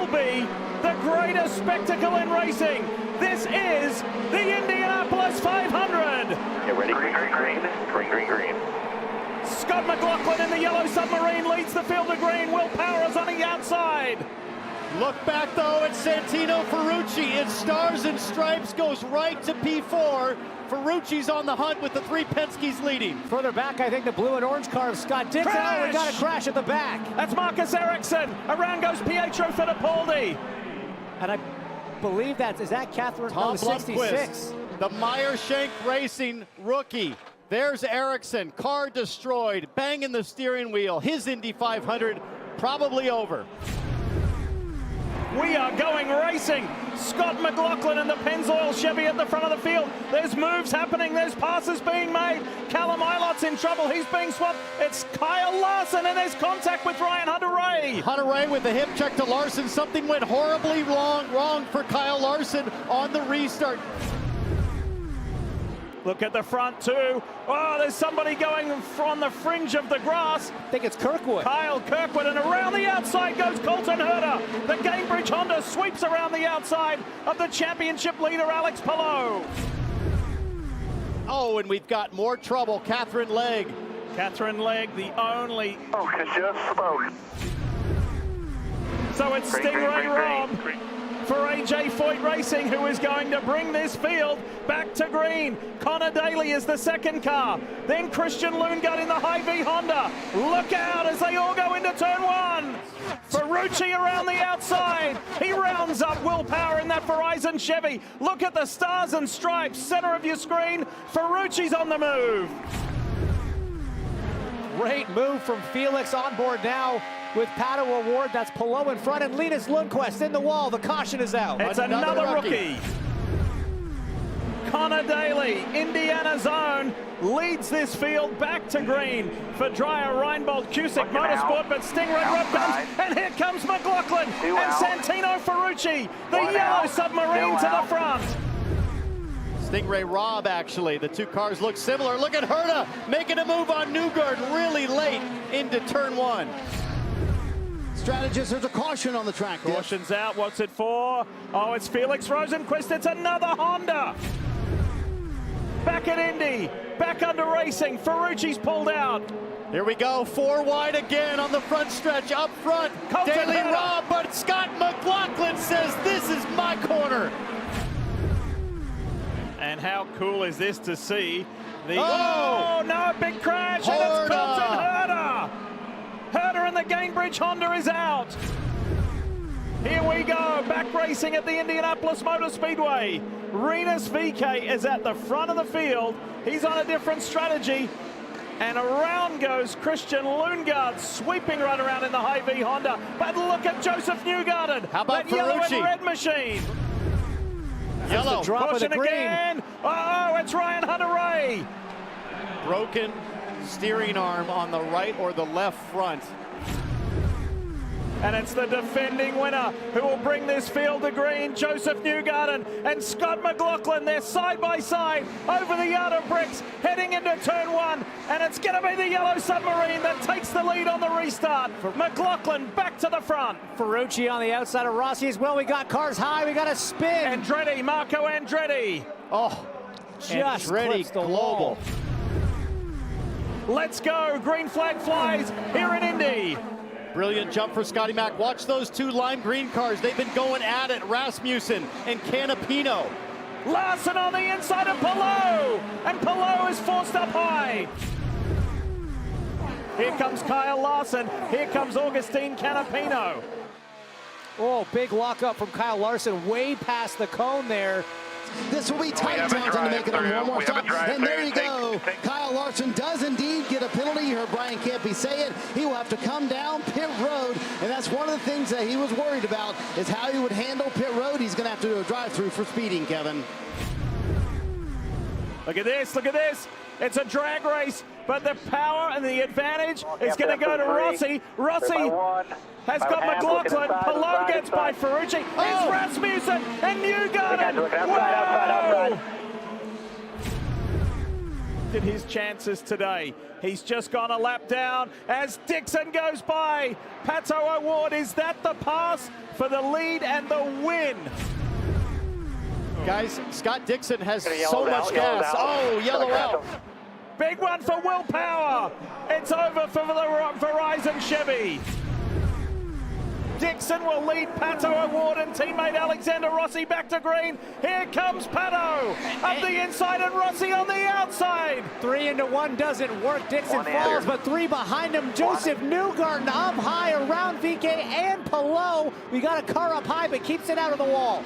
be the greatest spectacle in racing. This is the Indianapolis 500. Get ready, green, green, green, green, green, green. Scott McLaughlin in the yellow submarine leads the field of green. Will Power is on the outside. Look back though at Santino Ferrucci. It's Stars and Stripes goes right to P4. Ferrucci's on the hunt with the three Penske's leading. Further back, I think the blue and orange car of Scott Dixon. Oh, we got a crash at the back. That's Marcus Ericsson. Around goes Pietro Fittipaldi. And I believe is that Catherine Tom 66? The Meyershank Racing rookie. There's Ericsson, car destroyed, banging the steering wheel. His Indy 500 probably over. We are going racing. Scott McLaughlin and the Pennzoil Chevy at the front of the field. There's moves happening. There's passes being made. Callum Eilot's in trouble. He's being swapped. It's Kyle Larson, and there's contact with Ryan Hunter-Reay. Hunter-Reay with the hip check to Larson. Something went horribly wrong for Kyle Larson on the restart. Look at the front too. Oh, there's somebody going on the fringe of the grass. I think it's Kirkwood. Kyle Kirkwood, and around the outside goes Colton Herter. The Gamebridge Honda sweeps around the outside of the championship leader, Alex Palou. Oh, and we've got more trouble. Catherine Legg. Catherine Legg, the only. Oh, just smoke. So it's Stingray Rob for AJ Foyt Racing, who is going to bring this field back to green. Connor Daly is the second car. Then Christian Lundgaard in the Hy-Vee Honda. Look out as they all go into turn one. Ferrucci around the outside. He rounds up Will Power in that Verizon Chevy. Look at the Stars and Stripes, center of your screen. Ferrucci's on the move. Great move from Felix on board now with Pato Award. That's Palou in front, and Linus Lundqvist in the wall. The caution is out. It's another rookie. Connor Daly, Indiana's own, leads this field back to green for Dreyer Reinbold Cusick Motorsport, but Stingray Rob comes, and here comes McLaughlin and Santino Ferrucci, the yellow submarine to the front. Stingray Rob, actually. The two cars look similar. Look at Herta making a move on Newgard really late into turn one. Strategist, there's a caution on the track. Caution's out. What's it for? Oh, it's Felix Rosenqvist. It's another Honda. Back at Indy. Back under racing. Ferrucci's pulled out. Here we go. Four wide again on the front stretch. Up front, Daly Rob, but Scott McLaughlin says, this is my corner. And how cool is this to see? Oh no, big crash, and it's Colton Herter. Herter and the Gamebridge Honda is out. Here we go, back racing at the Indianapolis Motor Speedway. Rinus VeeKay is at the front of the field. He's on a different strategy. And around goes Christian Lundgaard, sweeping right around in the Hy-Vee Honda. But look at Joseph Newgarden. How about that yellow Ferrucci? and red machine. Yellow. Drop of the green. Again. Oh, it's Ryan Hunter-Reay. Broken steering arm on the right or the left front. And it's the defending winner who will bring this field to green, Joseph Newgarden and Scott McLaughlin. They're side by side over the yard of bricks, heading into turn one. And it's going to be the yellow submarine that takes the lead on the restart. McLaughlin back to the front. Ferrucci on the outside of Rossi as well. We got cars high. We got a spin. Andretti, Marco Andretti. Oh, just Andretti the Global. wall. Let's go. Green flag flies here in Indy. Brilliant jump for Scotty Mack. Watch those two lime green cars. They've been going at it. Rasmussen and Canapino. Larson on the inside of Palou. And Palou is forced up high. Here comes Kyle Larson. Here comes Augustine Canapino. Oh, big lockup from Kyle Larson way past the cone there. This will be tight, Johnson, to make it on one more stop. And there you go. Kyle Larson does indeed get a penalty. You heard Brian Campy say it. He will have to come down pit road, and that's one of the things that he was worried about, is how he would handle pit road. He's going to have to do a drive-through for speeding, Kevin. Look at this, look at this. It's a drag race, but the power and the advantage is going to go to Rossi. Rossi has got McLaughlin. Palou gets by Ferrucci. It's Rasmussen and Newgarden. Whoa! affected his chances today. He's just gone a lap down as Dixon goes by. Pato O'Ward, is that the pass for the lead and the win? Guys, Scott Dixon has so much gas. Oh, yellow out. Big one for Willpower. It's over for the Verizon Chevy. Dixon will lead Pato O'Ward and teammate Alexander Rossi back to green. Here comes Pato up the inside and Rossi on the outside. 3 into 1 doesn't work. Dixon falls, but 3 behind him. Joseph Newgarden up high around VK and Palou. We got a car up high, but keeps it out of the wall.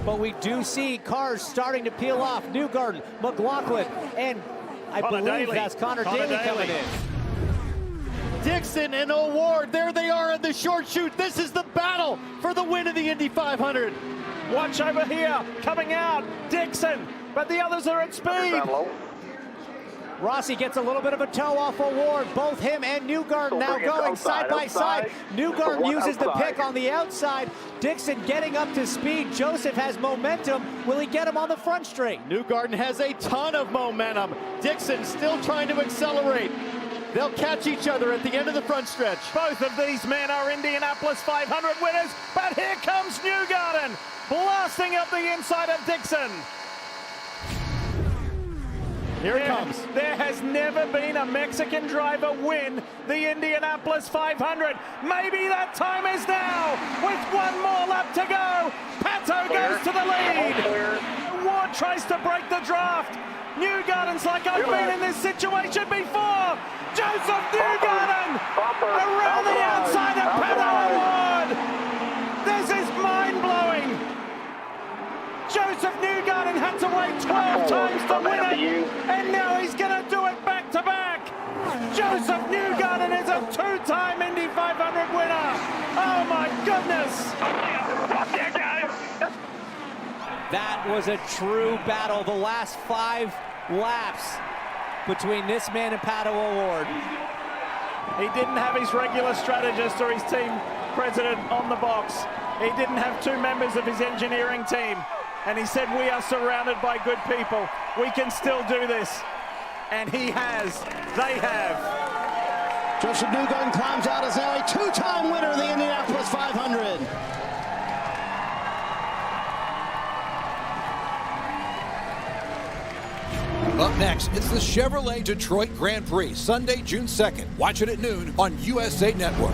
But we do see cars starting to peel off. Newgarden, McLaughlin, and I believe that's Connor Daly coming in. Dixon and O'Ward, there they are in the short chute. This is the battle for the win of the Indy 500. Watch over here, coming out, Dixon, but the others are at speed. Rossi gets a little bit of a toe off O'Ward. Both him and Newgarden now going side by side. Newgarden uses the pick on the outside. Dixon getting up to speed. Joseph has momentum. Will he get him on the front straight? Newgarden has a ton of momentum. Dixon still trying to accelerate. They'll catch each other at the end of the front stretch. Both of these men are Indianapolis 500 winners, but here comes Newgarden, blasting up the inside of Dixon. Here it comes. There has never been a Mexican driver win the Indianapolis 500. Maybe that time is now. With one more lap to go, Pato goes to the lead. Ward tries to break the draft. Newgarden's like, I've been in this situation before. Joseph Newgarden around the outside of Pato O'Ward. This is mind-blowing. Joseph Newgarden had to wait 12 times to win it, and now he's going to do it back-to-back. Joseph Newgarden is a 2-time Indy 500 winner. Oh, my goodness. That was a true battle. The last 5 laps between this man and Pato O'Ward. He didn't have his regular strategist or his team president on the box. He didn't have 2 members of his engineering team. And he said, we are surrounded by good people. We can still do this. And he has. They have. Joseph Newgarden climbs out as now a 2-time winner of the Indianapolis 500. Up next, it's the Chevrolet Detroit Grand Prix, Sunday, June 2nd. Watch it at noon on USA Network.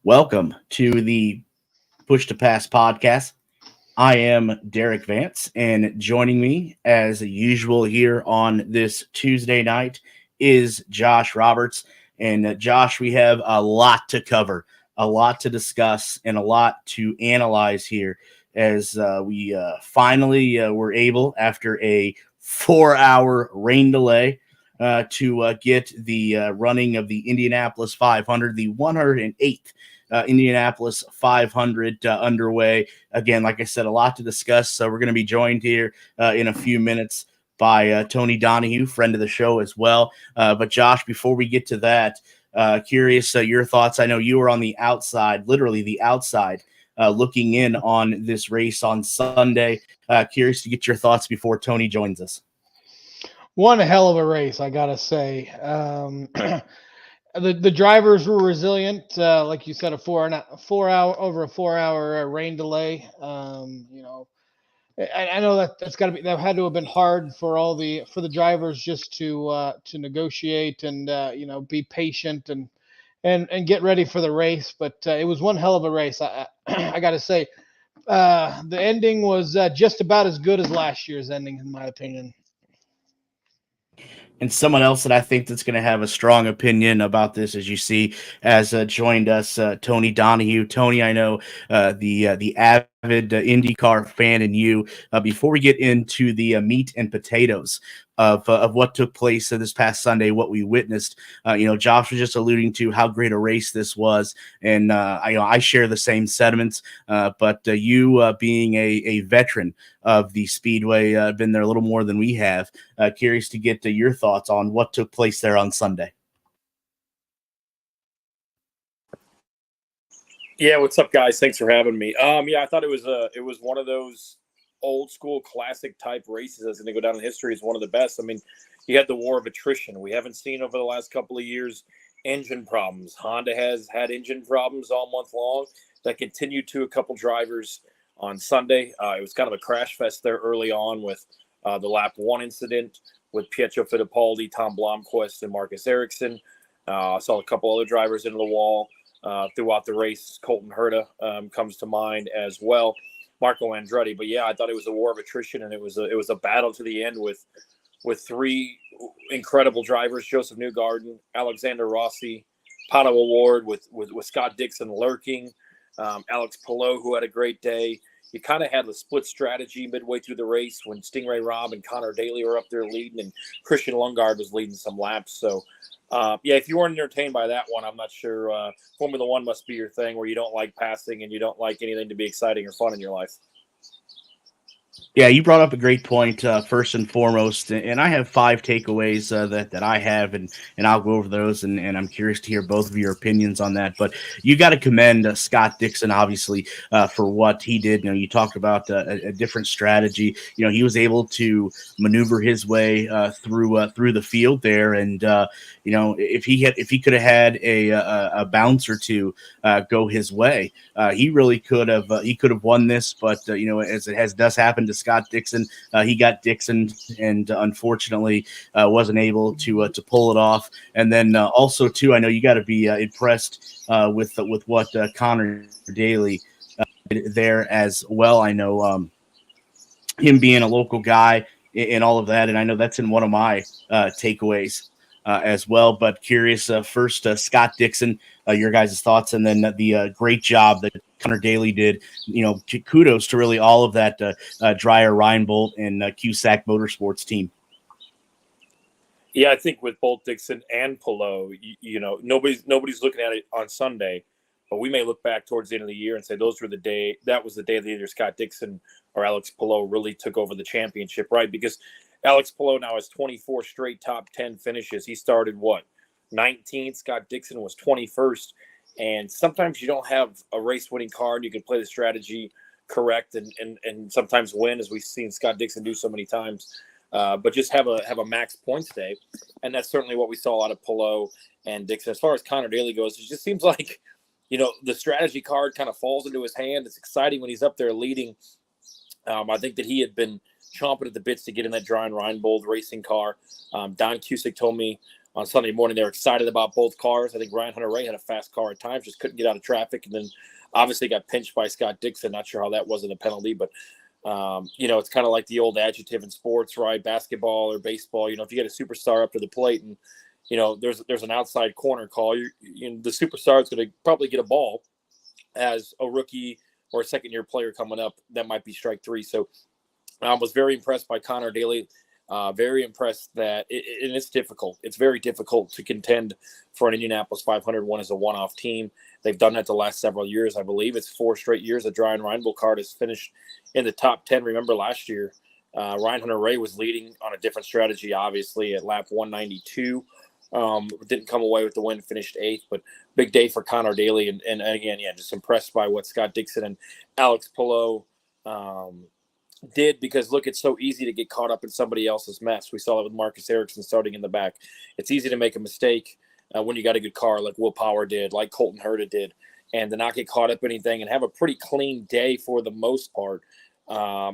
Welcome to the Push to Pass podcast. I am Derek Vance, and joining me as usual here on this Tuesday night is Josh Roberts. And Josh, we have a lot to cover, a lot to discuss, and a lot to analyze here as we finally were able, after a 4-hour rain delay, to get the running of the Indianapolis 500, the 108th Indianapolis 500 underway. Again, like I said, a lot to discuss. So we're going to be joined here in a few minutes by Tony Donohue, friend of the show as well. But Josh, before we get to that, curious your thoughts. I know you were on the outside, literally the outside, looking in on this race on Sunday. Curious to get your thoughts before Tony joins us. One hell of a race, I gotta say. The drivers were resilient, like you said, over a 4-hour rain delay. I know that had to have been hard for the drivers just to negotiate and be patient and get ready for the race. But it was one hell of a race. I got to say, the ending was just about as good as last year's ending, in my opinion. And someone else that I think that's going to have a strong opinion about this, as you see, has joined us, Tony Donohue. Tony, I know the avid IndyCar fan in you. Before we get into the meat and potatoes of what took place this past Sunday, what we witnessed, Josh was just alluding to how great a race this was, and I share the same sentiments. But you being a veteran of the Speedway, been there a little more than we have. Curious to get your thoughts on what took place there on Sunday. Yeah, what's up, guys? Thanks for having me. Yeah, I thought it was one of those old school classic type races that's going to go down in history as one of the best. I mean, you had the war of attrition. We haven't seen over the last couple of years engine problems. Honda has had engine problems all month long that continued to a couple drivers on Sunday. It was kind of a crash fest there early on with the lap one incident with Pietro Fittipaldi, Tom Blomqvist, and Marcus Ericsson. I saw a couple other drivers into the wall throughout the race. Colton Herta comes to mind as well, Marco Andretti. But yeah, I thought it was a war of attrition, and it was a battle to the end with three incredible drivers: Joseph Newgarden, Alexander Rossi, Pato Award with Scott Dixon lurking, Alex Palou, who had a great day. You kind of had the split strategy midway through the race when Stingray Robb and Connor Daly were up there leading, and Christian Lundgaard was leading some laps. So, yeah, if you weren't entertained by that one, I'm not sure. Formula One must be your thing, where you don't like passing and you don't like anything to be exciting or fun in your life. Yeah, you brought up a great point, first and foremost, and I have 5 takeaways that I have, and I'll go over those, and I'm curious to hear both of your opinions on that. But you got to commend Scott Dixon, obviously, for what he did. You know, you talked about a different strategy. You know, he was able to maneuver his way through the field there, and you know, if he could have had a bounce or two go his way, he really could have won this. But you know, as it does happen to Scott Dixon, he got Dixon, and unfortunately wasn't able to pull it off. And then also too, I know you got to be impressed with what Connor Daly did there as well. I know him being a local guy and all of that, and I know that's in one of my takeaways as well. But curious, first, Scott Dixon, your guys' thoughts, and then the great job that Connor Daly did. You know, kudos to really all of that Dreyer, Reinbold, and Cusack Motorsports team. Yeah, I think with both Dixon and Palou, you know, nobody's looking at it on Sunday, but we may look back towards the end of the year and say that was the day that either Scott Dixon or Alex Palou really took over the championship, right? Because Alex Palou now has 24 straight top 10 finishes. He started 19th. Scott Dixon was 21st. And sometimes you don't have a race-winning car, and you can play the strategy correct and sometimes win, as we've seen Scott Dixon do so many times. But just have a max points day, and that's certainly what we saw out of Palou and Dixon. As far as Connor Daly goes, it just seems like, you know, the strategy card kind of falls into his hand. It's exciting when he's up there leading. I think that he had been chomping at the bits to get in that Dreyer Reinbold racing car. Don Cusick told me on Sunday morning they're excited about both cars. I think Ryan Hunter-Reay had a fast car at times, just couldn't get out of traffic, and then obviously got pinched by Scott Dixon. Not sure how that wasn't a penalty, but you know, it's kind of like the old adjective in sports, right? Basketball or baseball. You know, if you get a superstar up to the plate and, you know, there's an outside corner call, the superstar is going to probably get a ball. As a rookie or a second-year player coming up, that might be strike 3. So I was very impressed by Connor Daly. Very impressed that and it's difficult. It's very difficult to contend for an Indianapolis 500 one as a one-off team. They've done that the last several years. I believe it's 4 straight years that Dreyer Reinbold card has finished in the top 10. Remember last year, Ryan Hunter-Reay was leading on a different strategy, obviously, at lap 192. Didn't come away with the win, finished 8th, but big day for Connor Daly. And again, yeah, just impressed by what Scott Dixon and Alex Palou did, because look, it's so easy to get caught up in somebody else's mess. We saw it with Marcus Ericsson starting in the back. It's easy to make a mistake when you got a good car like Will Power did, like Colton Herta did, and to not get caught up in anything and have a pretty clean day for the most part.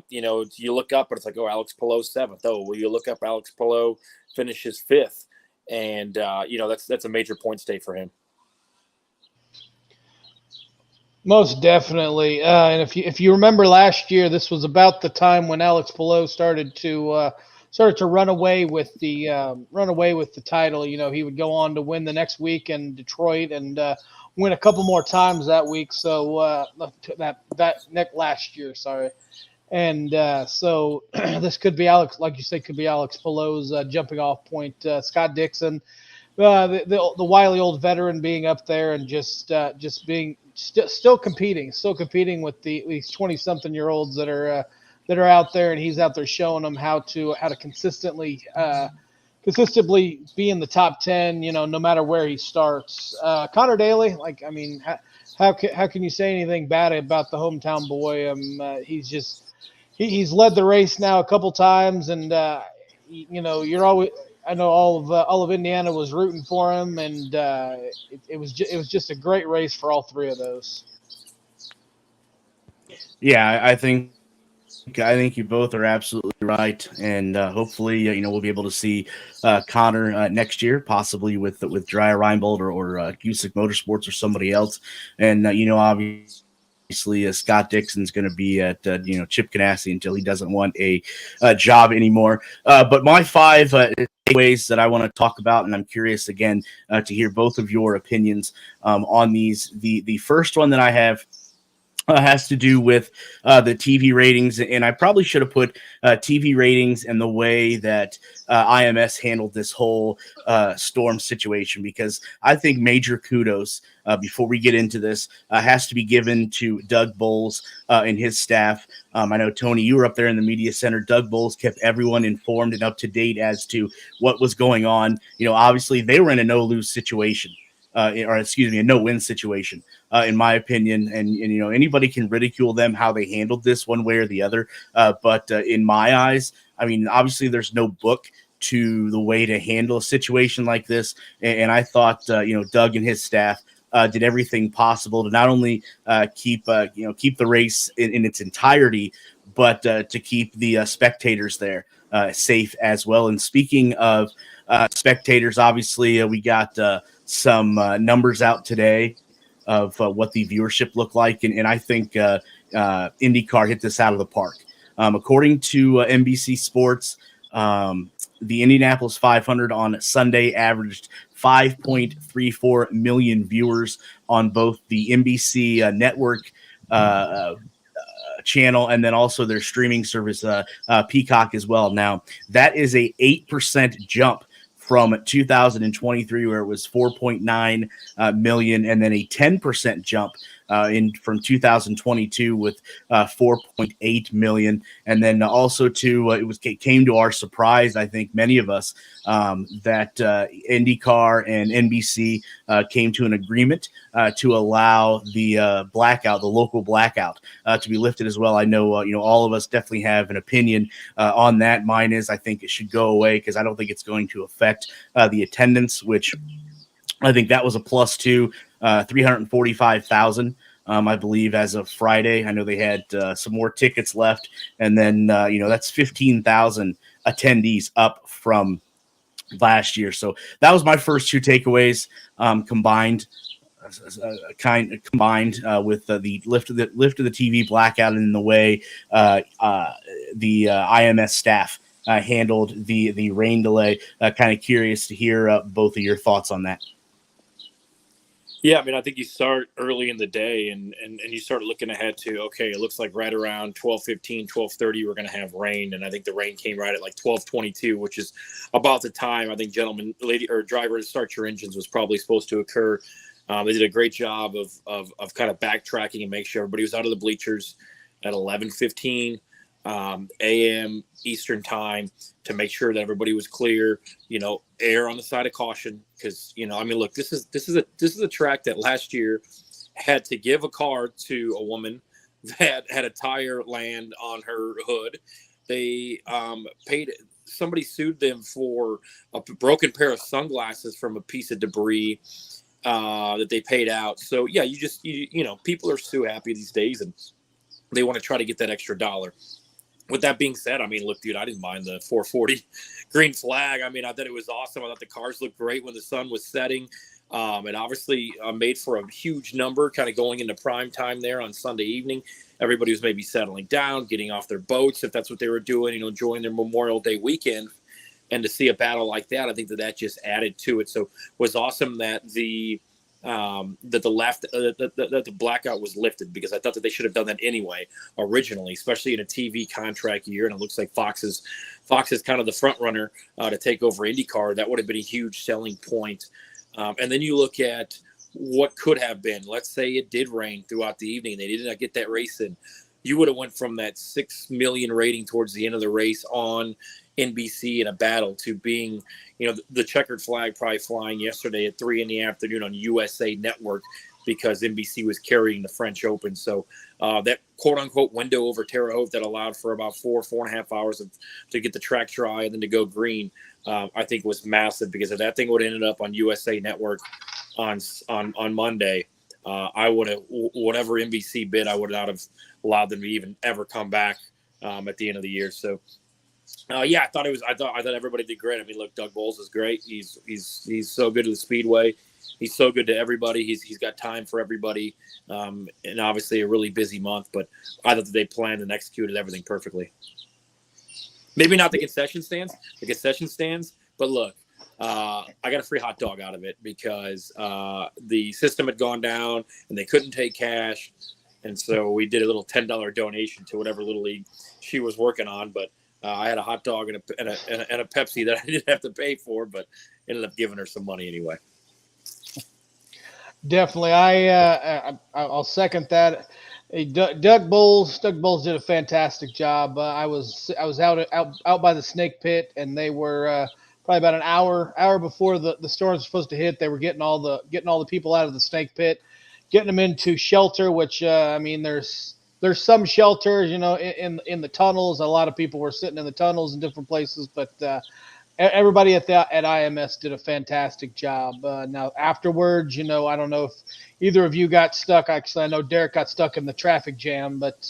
You know, you look up and it's like, oh, Alex Palou 7th. Oh, well, you look up, Alex Palou finishes 5th. And, you know, that's a major points day for him. Most definitely. And if you remember last year, this was about the time when Alex Palou started to run away with the title. You know, he would go on to win the next week in Detroit and win a couple more times that week. So last year, sorry. And so this could be Alex, like you said, could be Alex Palou's jumping off point. Scott Dixon, the wily old veteran, being up there and just being still competing with these 20-something-year-olds that are out there, and he's out there showing them how to consistently consistently be in the top 10, no matter where he starts. Connor Daly, how can you say anything bad about the hometown boy? He's led the race now a couple times, and you're always. I know all of Indiana was rooting for him, and it was just a great race for all three of those. Yeah, I think you both are absolutely right, and hopefully, we'll be able to see Connor next year, possibly with Dreyer Reinbold or Gusick Motorsports or somebody else, and obviously, Scott Dixon's going to be at Chip Ganassi until he doesn't want a job anymore. But my 5 ways that I want to talk about, and I'm curious again to hear both of your opinions on these. The first one that I have has to do with the TV ratings, and I probably should have put TV ratings and the way that IMS handled this whole storm situation, because I think major kudos before we get into this has to be given to Doug Bowles and his staff. I know, Tony, you were up there in the media center. Doug Bowles kept everyone informed and up to date as to what was going on. Obviously they were in a no-lose situation. A no-win situation, in my opinion. And anybody can ridicule them how they handled this one way or the other. But in my eyes, obviously there's no book to the way to handle a situation like this. And I thought, Doug and his staff did everything possible to not only keep the race in its entirety, but to keep the spectators there safe as well. And speaking of spectators, obviously we got some numbers out today of what the viewership looked like, and I think IndyCar hit this out of the park. According to NBC Sports, the Indianapolis 500 on Sunday averaged 5.34 million viewers on both the NBC network channel, and then also their streaming service, Peacock, as well. Now, that is a 8% jump from 2023, where it was 4.9 million, and then a 10% jump from 2022 with 4.8 million. And then also it came to our surprise, I think many of us, that IndyCar and NBC came to an agreement to allow the local blackout to be lifted as well. I know all of us definitely have an opinion on that. Mine is, I think it should go away, because I don't think it's going to affect the attendance, which I think that was a plus to 345,000. I believe as of Friday. I know they had some more tickets left, and then that's 15,000 attendees up from last year. So that was my first 2 takeaways, combined with the lift of the TV blackout and the way the IMS staff handled the rain delay. Kind of curious to hear both of your thoughts on that. Yeah, I think you start early in the day and you start looking ahead to, okay, it looks like right around 12:15, 12:30, we're going to have rain. And I think the rain came right at like 12:22, which is about the time I think drivers, start your engines was probably supposed to occur. They did a great job of kind of backtracking and make sure everybody was out of the bleachers at 11:15 a.m. Eastern time to make sure that everybody was clear, err on the side of caution. Cause look, this is a track that last year had to give a car to a woman that had a tire land on her hood. They somebody sued them for a broken pair of sunglasses from a piece of debris that they paid out. So yeah, people are so happy these days and they want to try to get that extra dollar. With that being said, look, dude, I didn't mind the 440 green flag. I thought it was awesome. I thought the cars looked great when the sun was setting. It obviously made for a huge number kind of going into prime time there on Sunday evening. Everybody was maybe settling down, getting off their boats, if that's what they were doing, enjoying their Memorial Day weekend. And to see a battle like that, I think that just added to it. So it was awesome that the blackout was lifted, because I thought that they should have done that anyway originally, especially in a TV contract year. And it looks like Fox is kind of the front runner to take over IndyCar. That would have been a huge selling point. And then you look at what could have been. Let's say it did rain throughout the evening. They did not get that race in. you would have went from that 6 million rating towards the end of the race on NBC in a battle to being, the checkered flag probably flying yesterday at 3 p.m. on USA Network because NBC was carrying the French Open. So that quote-unquote window over Terre Haute that allowed for about 4.5 hours to get the track dry and then to go green, I think was massive, because if that thing would have ended up on USA Network on Monday, I would have, whatever NBC bid, I would not have allowed them to even ever come back at the end of the year. So, I thought everybody did great. I mean, look, Doug Bowles is great. He's so good at the Speedway. He's so good to everybody. He's got time for everybody, and obviously a really busy month. But I thought that they planned and executed everything perfectly. Maybe not the concession stands, but look, I got a free hot dog out of it because the system had gone down and they couldn't take cash, and so we did a little $10 donation to whatever little league she was working on. But I had a hot dog and a Pepsi that I didn't have to pay for, but ended up giving her some money anyway. Definitely, I'll second that. Hey, Doug Bowles did a fantastic job. I was out by the snake pit, and they were probably about an hour before the storm was supposed to hit. They were getting all the people out of the snake pit, getting them into shelter. Which there's some shelter, in the tunnels. A lot of people were sitting in the tunnels in different places, but everybody at IMS did a fantastic job. Now afterwards, I don't know if either of you got stuck. Actually, I know Derek got stuck in the traffic jam, but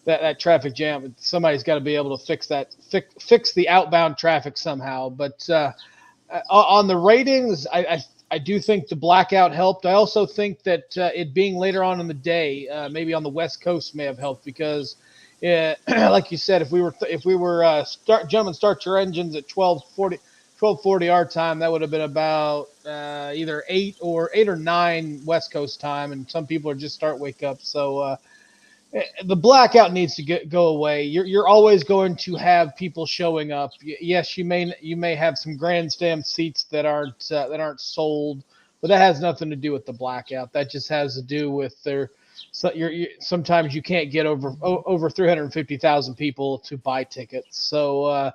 that traffic jam, somebody's got to be able to fix the outbound traffic somehow. But on the ratings, I do think the blackout helped. I also think that it being later on in the day, maybe on the West Coast, may have helped, because like you said, if we were gentlemen, start your engines at 12:40 our time, that would have been about either 8 or 9 West Coast time, and some people are just wake up. So the blackout needs to go away. You're always going to have people showing up. Yes, you may have some grandstand seats that aren't sold, but that has nothing to do with the blackout. That just has to do with sometimes you can't get over 350,000 people to buy tickets. So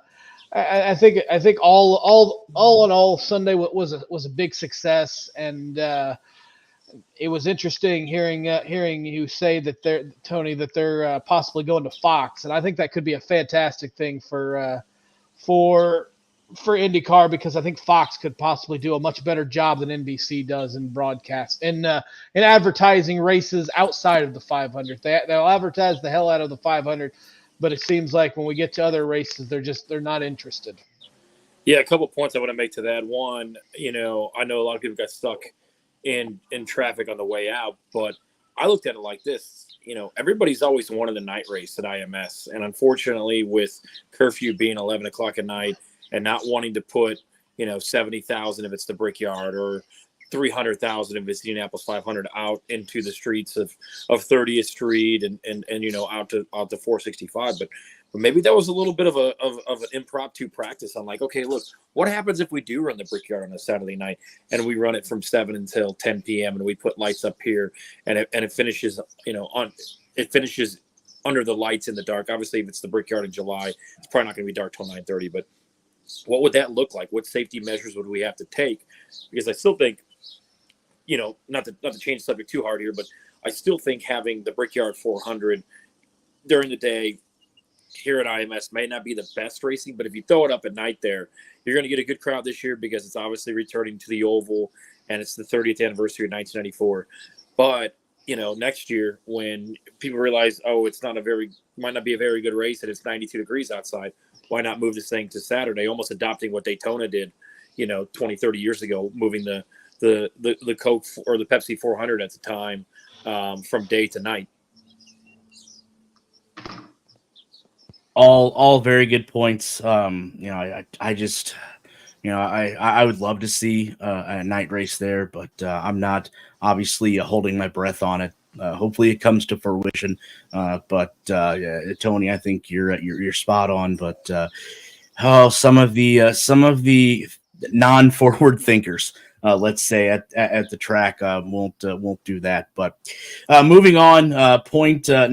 I think all in all, Sunday was a big success, and it was interesting hearing you say that they're possibly going to Fox, and I think that could be a fantastic thing for IndyCar, because I think Fox could possibly do a much better job than NBC does in broadcast in advertising races outside of the 500. They'll advertise the hell out of the 500, but it seems like when we get to other races, they're not interested. Yeah, a couple points I want to make to that. One, I know a lot of people got stuck in traffic on the way out, but I looked at it like this. Everybody's always wanted a night race at IMS, and unfortunately, with curfew being 11 o'clock at night, and not wanting to put, 70,000 if it's the Brickyard, or 300,000 if it's the Indianapolis 500 out into the streets of 30th Street and out to 465. But maybe that was a little bit of an impromptu practice. I'm like, okay, look, what happens if we do run the Brickyard on a Saturday night and we run it from 7 until 10 p.m. and we put lights up here and it finishes, it finishes under the lights in the dark. Obviously, if it's the Brickyard in July, it's probably not going to be dark till 9:30, but what would that look like? What safety measures would we have to take? Because I still think, not to change the subject too hard here, but I still think having the Brickyard 400 during the day here at IMS may not be the best racing, but if you throw it up at night there, you're going to get a good crowd this year, because it's obviously returning to the Oval, and it's the 30th anniversary of 1994. But next year, when people realize, might not be a very good race, and it's 92 degrees outside, why not move this thing to Saturday, almost adopting what Daytona did, 20, 30 years ago, moving the Coke or the Pepsi 400 at the time from day to night. All very good points. I just, I would love to see a night race there, but I'm not obviously holding my breath on it. Hopefully it comes to fruition. But Tony, I think you're spot on. But some of the non-forward thinkers let's say at the track, won't do that. But moving on,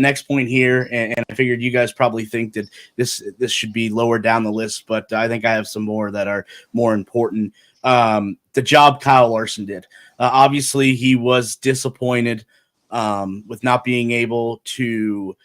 next point here, and I figured you guys probably think that this should be lower down the list, but I think I have some more that are more important. The job Kyle Larson did. Obviously, he was disappointed with not being able to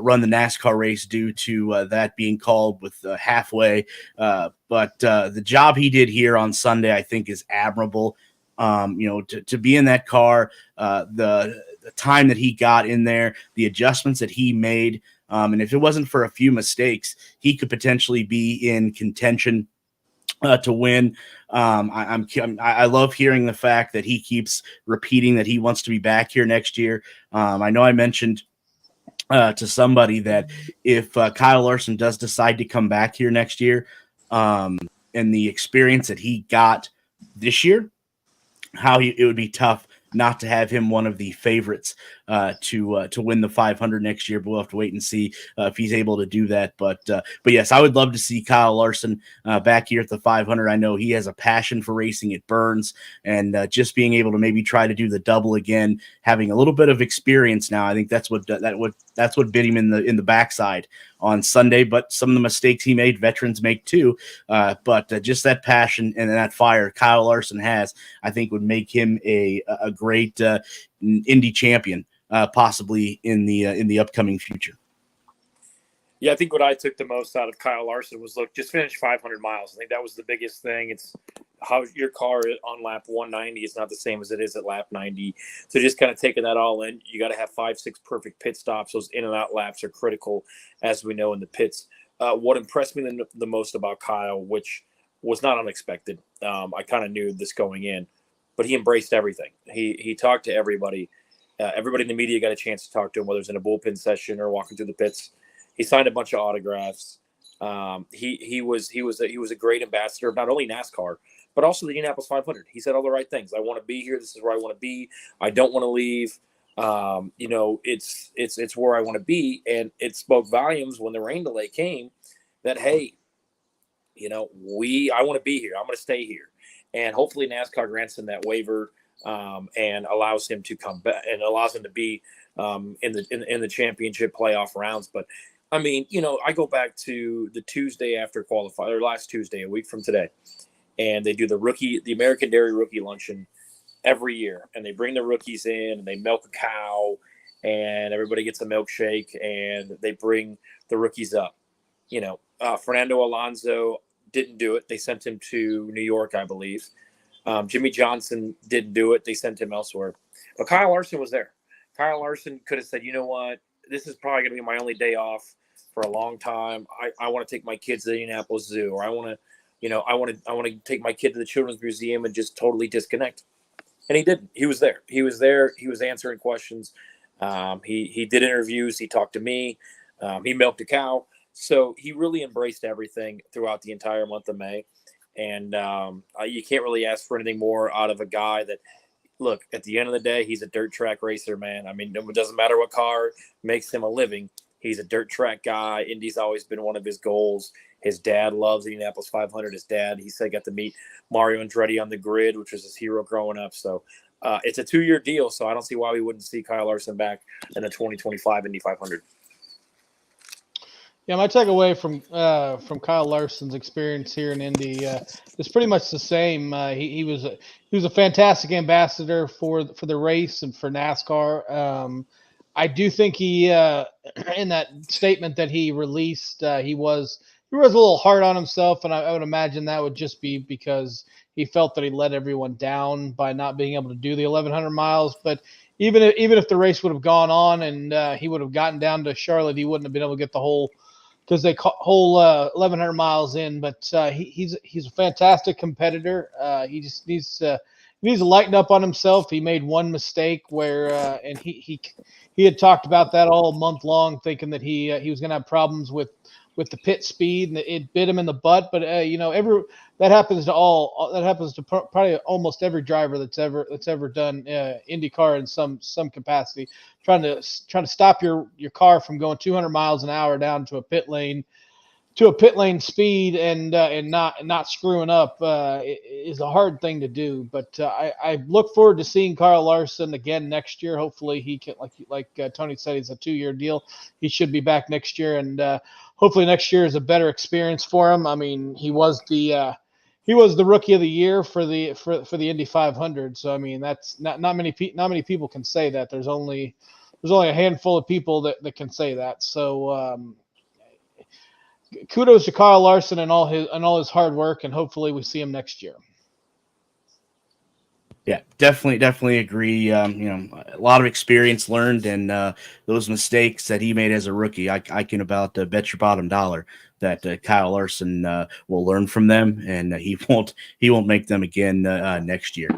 run the NASCAR race due to that being called with halfway. But the job he did here on Sunday, I think, is admirable. To be in that car, the time that he got in there, the adjustments that he made, and if it wasn't for a few mistakes, he could potentially be in contention to win. I love hearing the fact that he keeps repeating that he wants to be back here next year. I know I mentioned to somebody that if Kyle Larson does decide to come back here next year, and the experience that he got this year, it would be tough not to have him one of the favorites to win the 500 next year. But we'll have to wait and see if he's able to do that. But yes, I would love to see Kyle Larson back here at the 500. I know he has a passion for racing at Burns, and just being able to maybe try to do the double again, having a little bit of experience now. I think that's what bit him in the backside on Sunday. But some of the mistakes he made, veterans make too. But just that passion and that fire Kyle Larson has, I think would make him a great Indy champion, possibly in the upcoming future. Yeah, I think what I took the most out of Kyle Larson was, look, just finish 500 miles. I think that was the biggest thing. It's how your car on lap 190 is not the same as it is at lap 90. So just kind of taking that all in, you got to have 5-6 perfect pit stops. Those in and out laps are critical, as we know in the pits. What impressed me the most about Kyle, which was not unexpected, I kind of knew this going in, but he embraced everything. He talked to everybody. Everybody in the media got a chance to talk to him, whether it's in a bullpen session or walking through the pits. He signed a bunch of autographs. He was a great ambassador of not only NASCAR, but also the Indianapolis 500. He said all the right things. I want to be here. This is where I want to be. I don't want to leave. It's where I want to be. And it spoke volumes when the rain delay came that, hey, I want to be here. I'm going to stay here. And hopefully NASCAR grants him that waiver and allows him to come back and allows him to be in the championship playoff rounds. But I mean, I go back to the Tuesday after qualify, or last Tuesday, a week from today, and they do the American Dairy Rookie Luncheon every year, and they bring the rookies in and they milk a cow, and everybody gets a milkshake, and they bring the rookies up. Fernando Alonso didn't do it. They sent him to New York, I believe. Jimmy Johnson didn't do it. They sent him elsewhere. But Kyle Larson was there. Kyle Larson could have said, you know what, this is probably going to be my only day off for a long time. I want to take my kids to the Indianapolis Zoo, or I want to take my kid to the Children's Museum and just totally disconnect. And he didn't. He was there. He was there. He was answering questions. He did interviews. He talked to me. He milked a cow. So he really embraced everything throughout the entire month of May. And you can't really ask for anything more out of a guy that, look, at the end of the day, he's a dirt track racer, man. I mean, it doesn't matter what car makes him a living. He's a dirt track guy. Indy's always been one of his goals. His dad loves the Indianapolis 500. His dad, he said, got to meet Mario Andretti on the grid, which was his hero growing up. So it's a 2-year deal, so I don't see why we wouldn't see Kyle Larson back in the 2025 Indy 500. Yeah, my takeaway from Kyle Larson's experience here in Indy is pretty much the same. He was a fantastic ambassador for the race and for NASCAR. I do think he in that statement that he released, he was a little hard on himself, and I would imagine that would just be because he felt that he let everyone down by not being able to do the 1,100 miles. But even if the race would have gone on and he would have gotten down to Charlotte, he wouldn't have been able to get the whole 1,100 miles in. But he's a fantastic competitor. He just needs to lighten up on himself. He made one mistake where and he had talked about that all month long, thinking that he was going to have problems with the pit speed, and it bit him in the butt. But that happens to probably almost every driver that's ever done IndyCar in some capacity, trying to stop your car from going 200 miles an hour down to a pit lane to a pit lane speed and not screwing up is a hard thing to do. But I look forward to seeing Kyle Larson again next year. Hopefully he can, like Tony said, he's a 2-year deal. He should be back next year, and hopefully next year is a better experience for him. I mean, he was the rookie of the year for the Indy 500. So I mean, that's not many people can say that. There's only a handful of people that can say that. So kudos to Kyle Larson and all his hard work, and hopefully we see him next year. Yeah, definitely agree. A lot of experience learned, and those mistakes that he made as a rookie, I can about bet your bottom dollar that Kyle Larson will learn from them, and he won't make them again next year.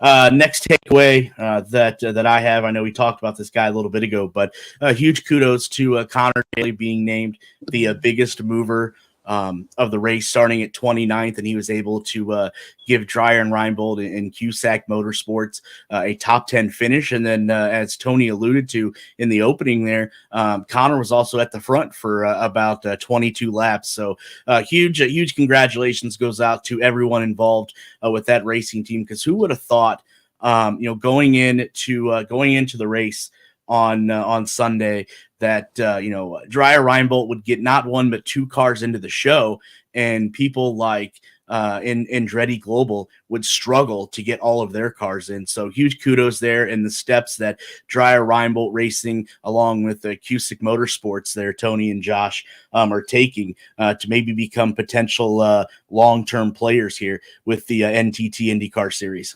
Next takeaway that I have, I know we talked about this guy a little bit ago, but huge kudos to Connor Daly being named the biggest mover of the race, starting at 29th, and he was able to give Dreyer and Reinbold and Cusack Motorsports a top 10 finish. And then, as Tony alluded to in the opening there, Connor was also at the front for about 22 laps. So huge congratulations goes out to everyone involved with that racing team, because who would have thought, going into the race on Sunday, that Dreyer Reinbold would get not one but two cars into the show, and people like in Andretti Global would struggle to get all of their cars in. So huge kudos there, and the steps that Dreyer Reinbold Racing, along with Cusick Motorsports there, Tony and Josh, are taking to maybe become potential long-term players here with the NTT IndyCar Series.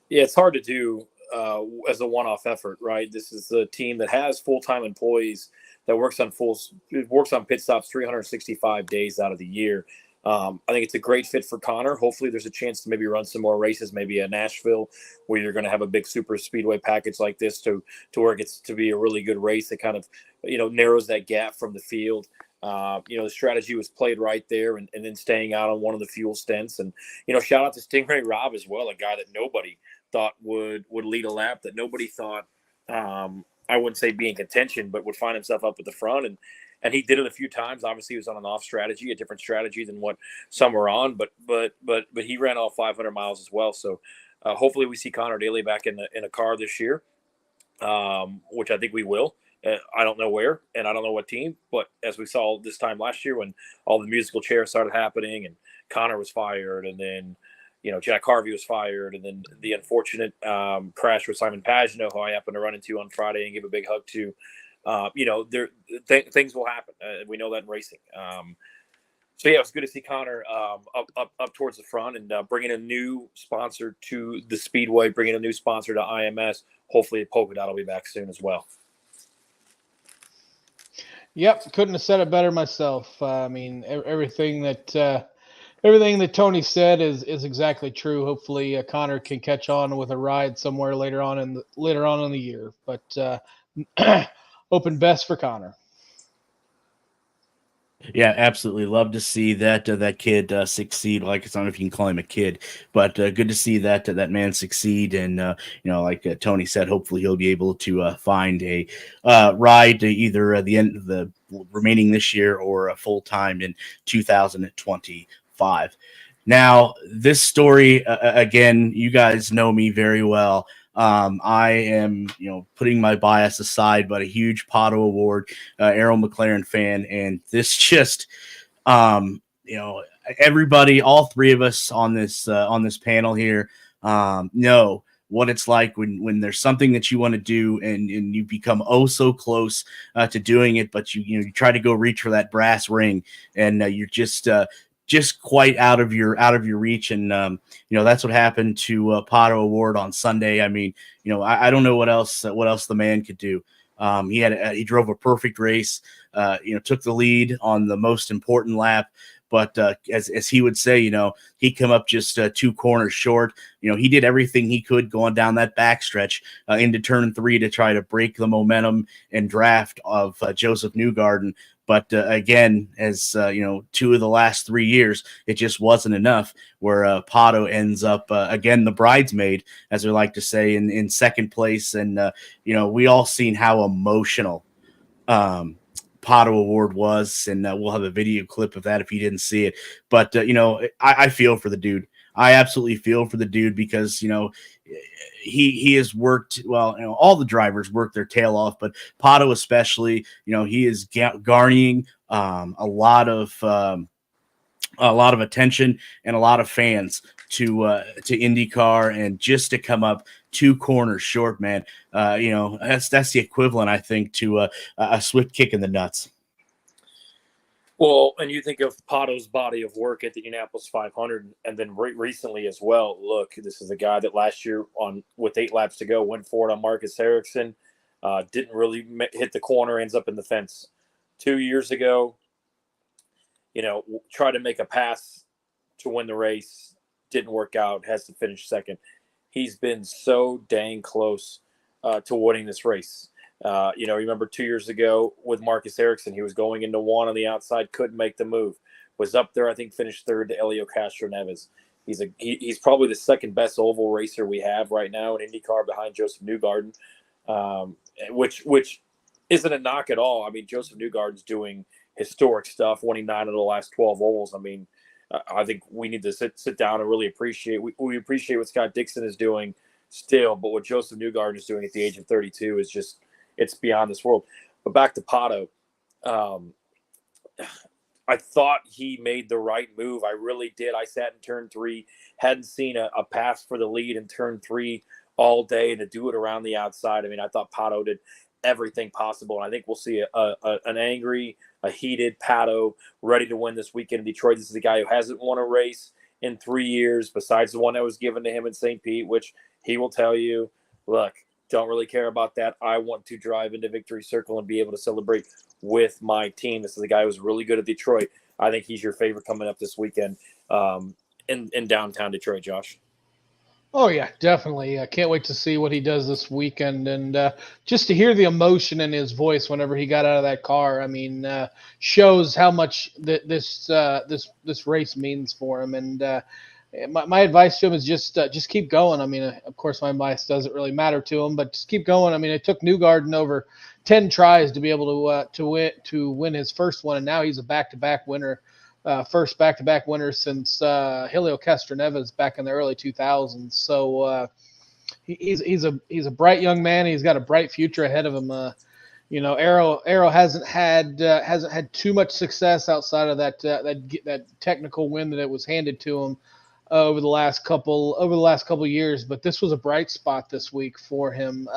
Yeah, it's hard to do as a one-off effort, right? This is a team that has full-time employees that works on pit stops 365 days out of the year. I think it's a great fit for Connor. Hopefully there's a chance to maybe run some more races, maybe at Nashville, where you're going to have a big super speedway package like this to where it gets to be a really good race that kind of, narrows that gap from the field. The strategy was played right there, and then staying out on one of the fuel stints. And, shout out to Stingray Rob as well, a guy that nobody thought would lead a lap, that nobody thought, I wouldn't say be in contention, but would find himself up at the front. And he did it a few times. Obviously, he was on an off strategy, a different strategy than what some were on, but he ran all 500 miles as well. So hopefully we see Connor Daly back in a car this year, which I think we will. I don't know where, and I don't know what team, but as we saw this time last year when all the musical chairs started happening and Connor was fired, and then Jack Harvey was fired, and then the unfortunate crash with Simon Pagenaud, who I happened to run into on Friday and give a big hug to. Things will happen. We know that in racing. So yeah, it was good to see Connor up towards the front, and bringing a new sponsor to the Speedway, bringing a new sponsor to IMS. Hopefully, Polka Dot will be back soon as well. Yep, couldn't have said it better myself. I mean, everything that Tony said is exactly true. Hopefully, Connor can catch on with a ride somewhere later on in the year. But open best for Connor. Yeah, absolutely. Love to see that kid succeed. Like, I don't know if you can call him a kid, but good to see that man succeed. And like Tony said, hopefully he'll be able to find a ride to either the end of the remaining this year or full time in 2025. Now, this story again, you guys know me very well. I am, putting my bias aside, but a huge Pato Award, Arrow McLaren fan. And this just, everybody, all three of us on this panel here, know what it's like when there's something that you want to do and you become oh so close to doing it, but you try to go reach for that brass ring, and you're just quite out of your reach. And that's what happened to Pato Award on Sunday. I mean, I don't know what else the man could do. He drove a perfect race, took the lead on the most important lap, but as he would say, he come up just 2 corners short. He did everything he could going down that backstretch into turn 3 to try to break the momentum and draft of Joseph Newgarden. But again, as 2 of the last 3 years, it just wasn't enough, where Pato ends up, again, the bridesmaid, as we like to say, in second place. And, we all seen how emotional Pato Pato Award was, and we'll have a video clip of that if you didn't see it. But I feel for the dude. I absolutely feel for the dude because he has worked well. All the drivers work their tail off, but Pato especially. He is garnering a lot of attention and a lot of fans to IndyCar, and just to come up 2 corners short, man. That's the equivalent, I think, to a swift kick in the nuts. Well, and you think of Pato's body of work at the Indianapolis 500, and then recently as well. Look, this is a guy that last year with 8 laps to go went forward on Marcus Ericsson, didn't really hit the corner, ends up in the fence. 2 years ago, tried to make a pass to win the race, didn't work out, has to finish second. He's been so dang close to winning this race. Remember 2 years ago with Marcus Ericsson, he was going into 1 on the outside, couldn't make the move. Was up there, I think, finished 3rd to Helio Castroneves. He's probably the second best oval racer we have right now in IndyCar, behind Joseph Newgarden, which isn't a knock at all. I mean, Joseph Newgarden's doing historic stuff, winning 9 of the last 12 ovals. I mean, I think we need to sit down and really appreciate. We appreciate what Scott Dixon is doing still, but what Joseph Newgarden is doing at the age of 32 is just, it's beyond this world. But back to Pato, I thought he made the right move. I really did. I sat in turn 3, hadn't seen a pass for the lead in turn 3 all day, and to do it around the outside. I mean, I thought Pato did everything possible, and I think we'll see an angry, a heated Pato ready to win this weekend in Detroit. This is a guy who hasn't won a race in 3 years, besides the one that was given to him in St. Pete, which he will tell you, look, don't really care about that. I want to drive into Victory Circle and be able to celebrate with my team. This is a guy who's really good at Detroit. I think he's your favorite coming up this weekend in downtown Detroit, Josh. Oh, yeah, definitely. I can't wait to see what he does this weekend. And just to hear the emotion in his voice whenever he got out of that car, I mean, shows how much this race means for him. And my advice to him is just keep going. I mean, of course, my advice doesn't really matter to him, but just keep going. I mean, it took Newgarden over 10 tries to be able to win his first one, and now he's a back-to-back winner. First back-to-back winner since Helio Castroneves back in the early 2000s. So he's a bright young man. He's got a bright future ahead of him. Arrow hasn't had too much success outside of that technical win that it was handed to him over the last couple years. But this was a bright spot this week for him.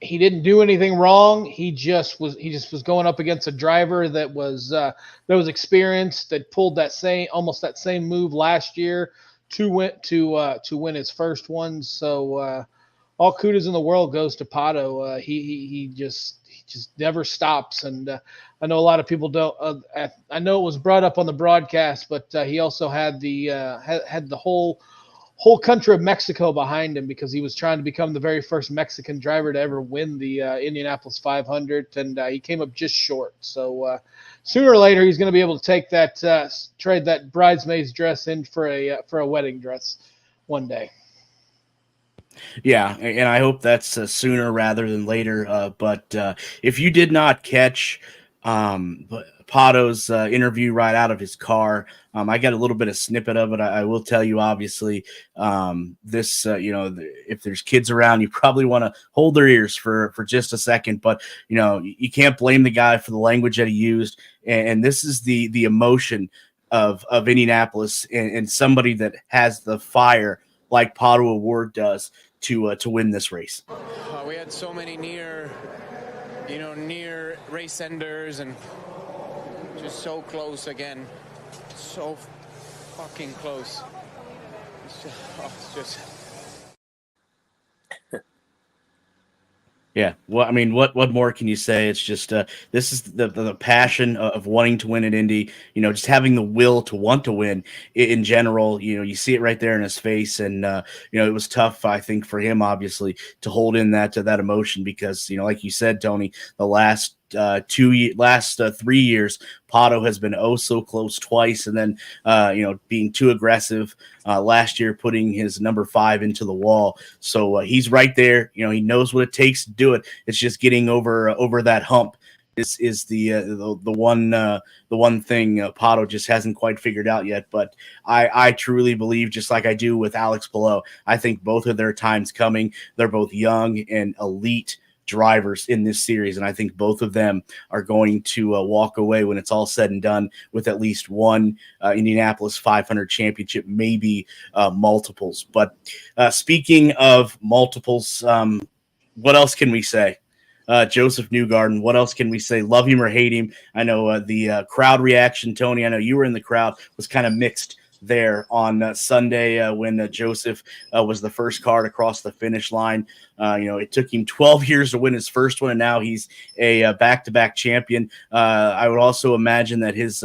He didn't do anything wrong. He just was going up against a driver that was experienced, that pulled almost that same move last year to win his first one. So all kudos in the world goes to Pato. He just never stops. And I know a lot of people don't. I know it was brought up on the broadcast, but he also had the whole country of Mexico behind him, because he was trying to become the very first Mexican driver to ever win the Indianapolis 500, and he came up just short. So sooner or later, he's going to be able to take trade that bridesmaid's dress in for a wedding dress one day. Yeah, and I hope that's sooner rather than later. But if you did not catch Pato's interview right out of his car, I got a little bit of snippet of it. I will tell you, obviously, if there's kids around, you probably want to hold their ears for just a second. But you can't blame the guy for the language that he used, and this is the emotion of Indianapolis, and somebody that has the fire like Pato Award does to win this race. We had so many near race enders, and just so close again. So fucking close. It's just... Yeah. Well, I mean, what more can you say? It's just this is the passion of wanting to win at Indy. Just having the will to want to win in general. You see it right there in his face, and it was tough, I think, for him, obviously, to hold in that emotion, because like you said, Tony, the last last 3 years, Pato has been oh so close twice, and then being too aggressive last year, putting his number 5 into the wall. So he's right there. He knows what it takes to do it. It's just getting over that hump. Is the one thing Pato just hasn't quite figured out yet. But I truly believe, just like I do with Alex Palou, I think both of their times coming. They're both young and elite drivers in this series, and I think both of them are going to walk away when it's all said and done with at least one Indianapolis 500 championship, maybe multiples. But speaking of multiples, what else can we say? Joseph Newgarden, what else can we say? Love him or hate him. I know the crowd reaction, Tony, I know you were in the crowd, was kind of mixed there on Sunday when Joseph was the first car to cross the finish line. It took him 12 years to win his first one, and now he's a back-to-back champion. I would also imagine that his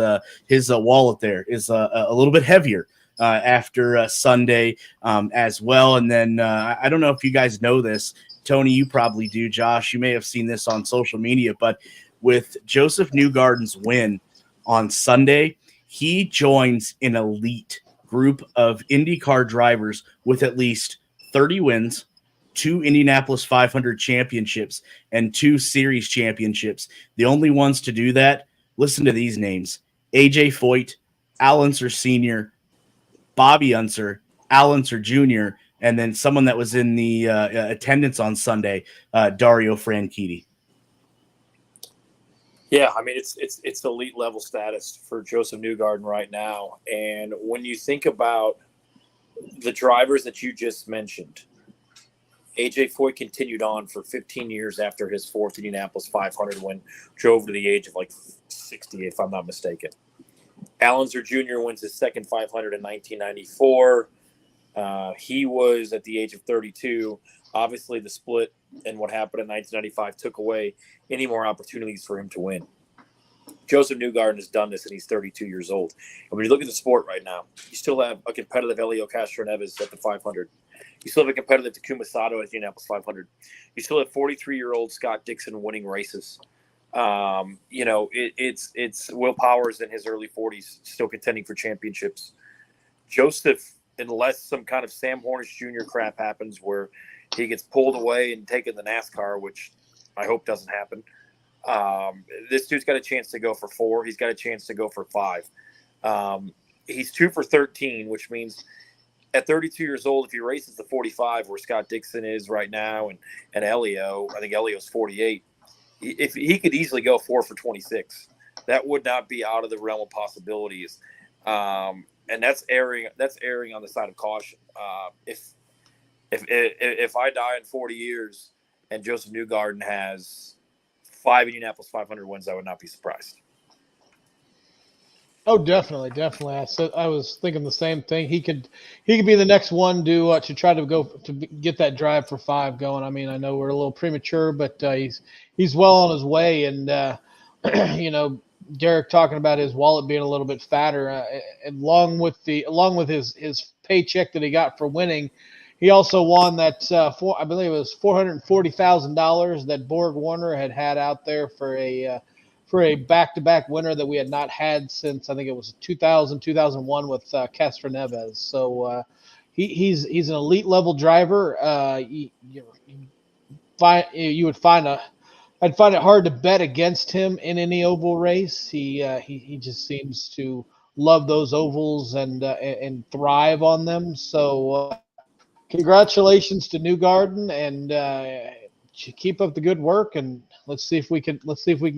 wallet there is a little bit heavier after Sunday as well. And then I don't know if you guys know this. Tony, you probably do. Josh, you may have seen this on social media, but with Joseph Newgarden's win on Sunday, he joins an elite group of IndyCar drivers with at least 30 wins, 2 Indianapolis 500 championships, and 2 series championships. The only ones to do that, listen to these names: AJ Foyt, Al Unser Sr., Bobby Unser, Al Unser Jr., and then someone that was in the attendance on Sunday, Dario Franchitti. Yeah, I mean, it's elite level status for Joseph Newgarden right now. And when you think about the drivers that you just mentioned, AJ Foyt continued on for 15 years after his 4th Indianapolis 500 win, drove to the age of like 60, if I'm not mistaken. Al Unser Jr. wins his second 500 in 1994. He was at the age of 32. Obviously, the split and what happened in 1995 took away any more opportunities for him to win. Joseph Newgarden has done this, and he's 32 years old. And when you look at the sport right now, you still have a competitive Helio Castroneves at the 500. You still have a competitive Takuma Sato at the Indianapolis 500. You still have 43-year-old Scott Dixon winning races. It's Will Powers in his early 40s still contending for championships. Joseph, unless some kind of Sam Hornish Jr. crap happens where he gets pulled away and taken the NASCAR, which I hope doesn't happen, this dude's got a chance to go for 4. He's got a chance to go for 5. He's 2 for 13, which means at 32 years old, if he races the 45 where Scott Dixon is right now and Helio, I think Helio's 48, if he could easily go 4 for 26. That would not be out of the realm of possibilities. And that's erring on the side of caution. If I die in 40 years and Joseph Newgarden has 5 Indianapolis 500 wins, I would not be surprised. Oh, definitely. I was thinking the same thing. He could be the next one to try to go to get that drive for 5 going. I mean, I know we're a little premature, but he's well on his way. And Derek talking about his wallet being a little bit fatter, along with his paycheck that he got for winning. He also won that I believe it was $440,000 that Borg Warner had out there for a back-to-back winner that we had not had since I think it was 2001 with Castroneves. So he's an elite level driver. I'd find it hard to bet against him in any oval race. He just seems to love those ovals and thrive on them. So congratulations to Newgarden, and keep up the good work, and let's see if we can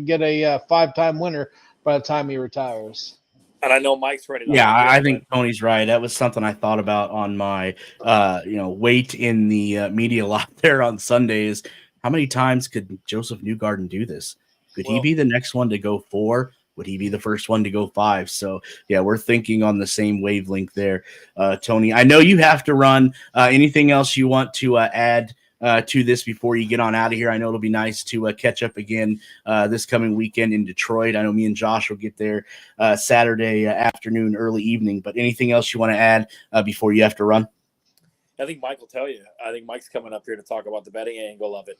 get a 5-time winner by the time he retires. And I know Mike's ready. I think Tony's right. That was something I thought about on my wait in the media lot there on Sundays. How many times could Joseph Newgarden do this? Could he be the next one to go 4? Would he be the first one to go 5? So, yeah, we're thinking on the same wavelength there, Tony. I know you have to run. Anything else you want to add to this before you get on out of here? I know it'll be nice to catch up again this coming weekend in Detroit. I know me and Josh will get there Saturday afternoon, early evening. But anything else you want to add before you have to run? I think Mike will tell you. I think Mike's coming up here to talk about the betting angle of it.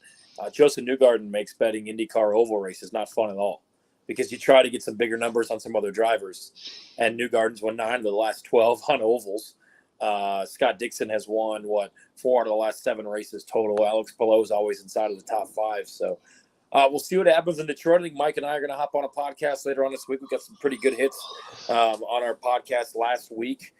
Joseph Newgarden makes betting IndyCar oval races not fun at all because you try to get some bigger numbers on some other drivers. And Newgarden's won 9 of the last 12 on ovals. Scott Dixon has won, 4 out of the last 7 races total. Alex Palou's always inside of the top 5. So we'll see what happens in Detroit. I think Mike and I are going to hop on a podcast later on this week. We got some pretty good hits on our podcast last week.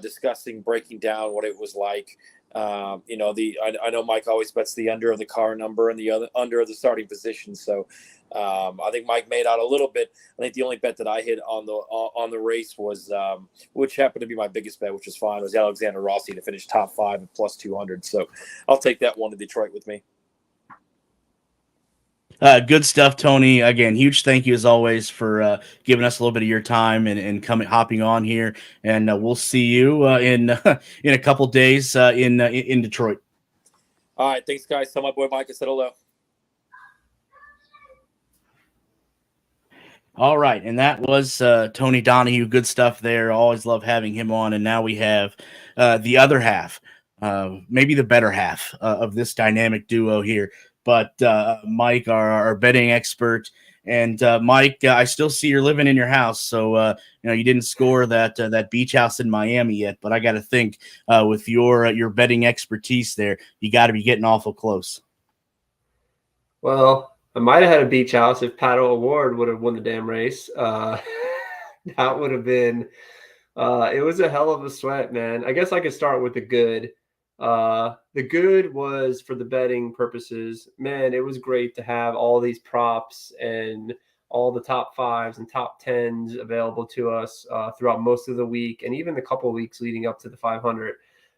Discussing, breaking down what it was like. I know Mike always bets the under of the car number and the other under of the starting position. So I think Mike made out a little bit. I think the only bet that I hit on the race was, which happened to be my biggest bet, which was fine, was Alexander Rossi to finish top 5 at plus 200. So I'll take that one to Detroit with me. Good stuff, Tony. Again, huge thank you as always for giving us a little bit of your time and hopping on here. And we'll see you in a couple days in Detroit. All right, thanks, guys. Tell my boy Mike I said hello. All right, and that was Tony Donohue. Good stuff there. Always love having him on. And now we have the other half, maybe the better half of this dynamic duo here. But Mike, our betting expert, and Mike, I still see you're living in your house, so you didn't score that beach house in Miami yet. But I got to think with your betting expertise there, you got to be getting awful close. Well, I might have had a beach house if Pato O'Ward would have won the damn race. That would have been. It was a hell of a sweat, man. I guess I could start with the good. The good was for the betting purposes, man, it was great to have all these props and all the top 5s and top 10s available to us throughout most of the week and even the couple of weeks leading up to the 500.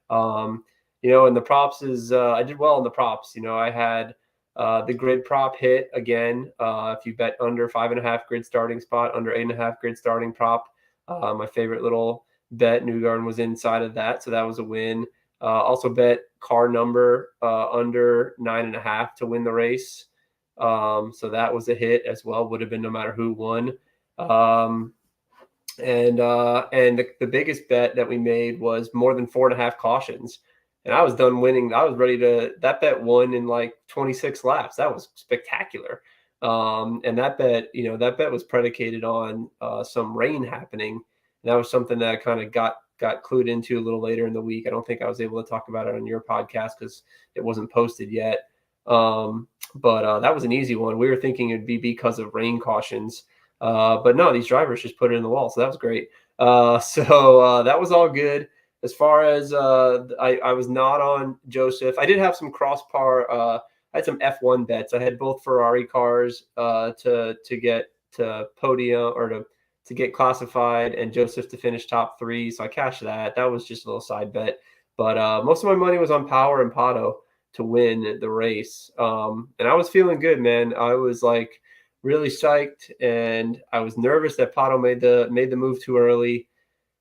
And the props is I did well in the props. I had the grid prop hit again. If you bet under 5.5 grid starting spot, under 8.5 grid starting prop, my favorite little bet, Newgarden was inside of that, so that was a win. Also bet car number under 9.5 to win the race. So that was a hit as well. Would have been no matter who won. And the biggest bet that we made was more than 4.5 cautions. And I was done winning. I was ready to. That bet won in like 26 laps. That was spectacular. And that bet was predicated on some rain happening. And that was something that I kind of got clued into a little later in the week. I don't think I was able to talk about it on your podcast because it wasn't posted yet. But that was an easy one. We were thinking it'd be because of rain cautions. But no, these drivers just put it in the wall. So that was great. So that was all good. As far as I was not on Joseph. I did have some cross-par. I had some F1 bets. I had both Ferrari cars to get to podium or to get classified and Joseph to finish top 3. So I cashed that. That was just a little side bet. But most of my money was on Power and Pato to win the race. And I was feeling good, man. I was like really psyched and I was nervous that Pato made the move too early.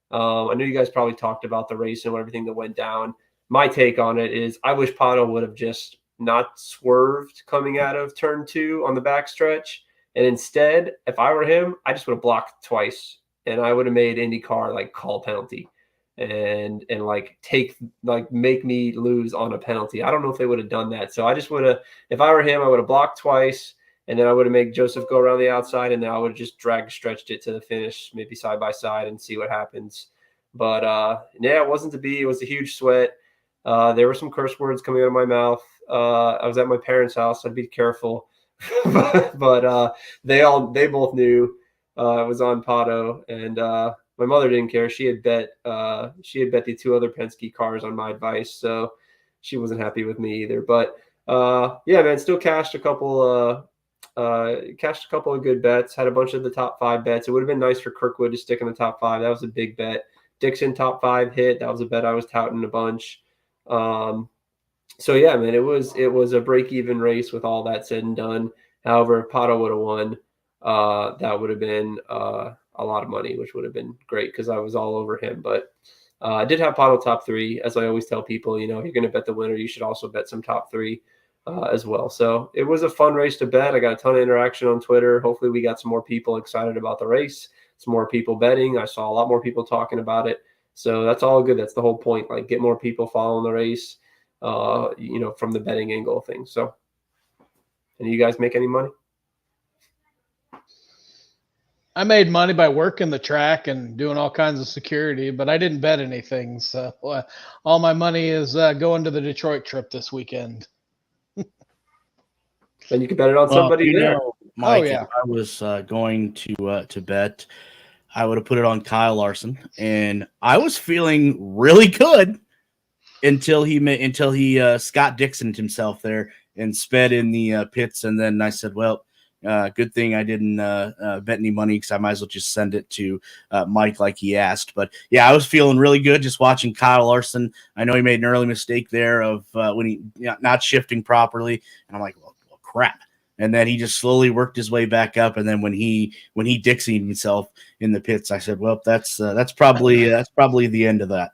I know you guys probably talked about the race and everything that went down. My take on it is I wish Pato would have just not swerved coming out of turn 2 on the backstretch. And instead, if I were him, I just would have blocked twice and I would have made IndyCar like call penalty and make me lose on a penalty. I don't know if they would have done that. So I just would have, if I were him, I would have blocked twice and then I would have made Joseph go around the outside and then I would have just stretched it to the finish, maybe side by side and see what happens. But yeah, it wasn't to be. It was a huge sweat. There were some curse words coming out of my mouth. I was at my parents' house. So I'd be careful. but they both knew it was on Pato, and my mother didn't care. She had bet the 2 other Penske cars on my advice, so she wasn't happy with me either. But yeah, man, still cashed a couple of good bets. Had a bunch of the top 5 bets. It would have been nice for Kirkwood to stick in the top 5. That was a big bet. Dixon top 5 hit. That was a bet I was touting a bunch. So yeah, man, it was a break-even race with all that said and done. However, if Pato would have won, that would have been a lot of money, which would have been great because I was all over him. But I did have Pato top 3, as I always tell people. If you're going to bet the winner, you should also bet some top 3 as well. So it was a fun race to bet. I got a ton of interaction on Twitter. Hopefully, we got some more people excited about the race. Some more people betting. I saw a lot more people talking about it. So that's all good. That's the whole point. Like, get more people following the race, from the betting angle of things. So, and you guys make any money? I made money by working the track and doing all kinds of security, but I didn't bet anything. So all my money is going to the Detroit trip this weekend. Then you can bet it on somebody there. Mike, yeah. if I was going to bet, I would have put it on Kyle Larson, and I was feeling really good until he Scott Dixoned himself there and sped in the pits, and then I said, well, good thing I didn't bet any money, because I might as well just send it to Mike like he asked. But yeah, I was feeling really good just watching Kyle Larson. I know he made an early mistake there of when he not shifting properly, and I'm like, well, crap. And then he just slowly worked his way back up. And then when he Dixied himself in the pits, I said, well, that's probably the end of that.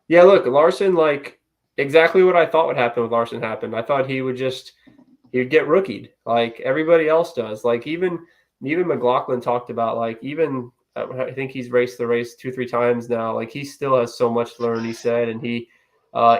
Yeah, look, Larson, like, exactly what I thought would happen with Larson happened. I thought he'd get rookied like everybody else does. Like even McLaughlin talked about, like, even I think he's raced the race 2-3 times now. Like, he still has so much to learn, he said. And he,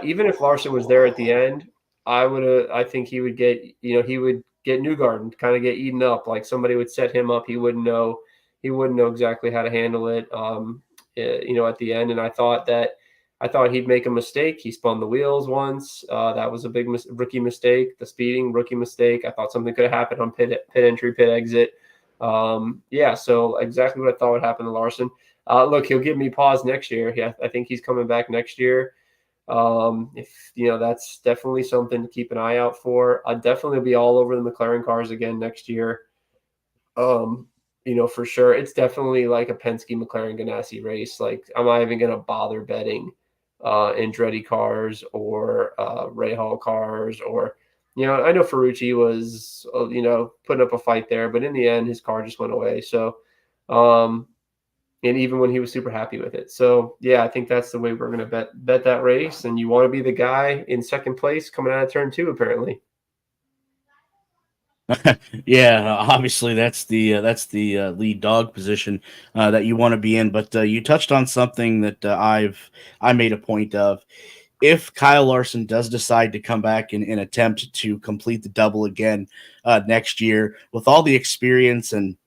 even if Larson was there at the end, I think he would get Newgarden, kind of get eaten up. Like, somebody would set him up. He wouldn't know exactly how to handle it, at the end. And I thought he'd make a mistake. He spun the wheels once. That was a big rookie mistake. The speeding, rookie mistake. I thought something could have happened on pit entry, pit exit. So exactly what I thought would happen to Larson. Look, he'll give me pause next year. Yeah, I think he's coming back next year. If that's definitely something to keep an eye out for. I'd definitely be all over the McLaren cars again next year. For sure. It's definitely like a Penske McLaren Ganassi race. Like, I'm not even going to bother betting Andretti cars or Ray Hall cars, or I know Ferrucci was putting up a fight there, but in the end his car just went away. So and even when he was super happy with it. So yeah, I think that's the way we're going to bet that race. And you want to be the guy in second place coming out of turn 2, apparently. Yeah, obviously that's the lead dog position that you want to be in. But you touched on something that I made a point of. If Kyle Larson does decide to come back and attempt to complete the double again next year, with all the experience and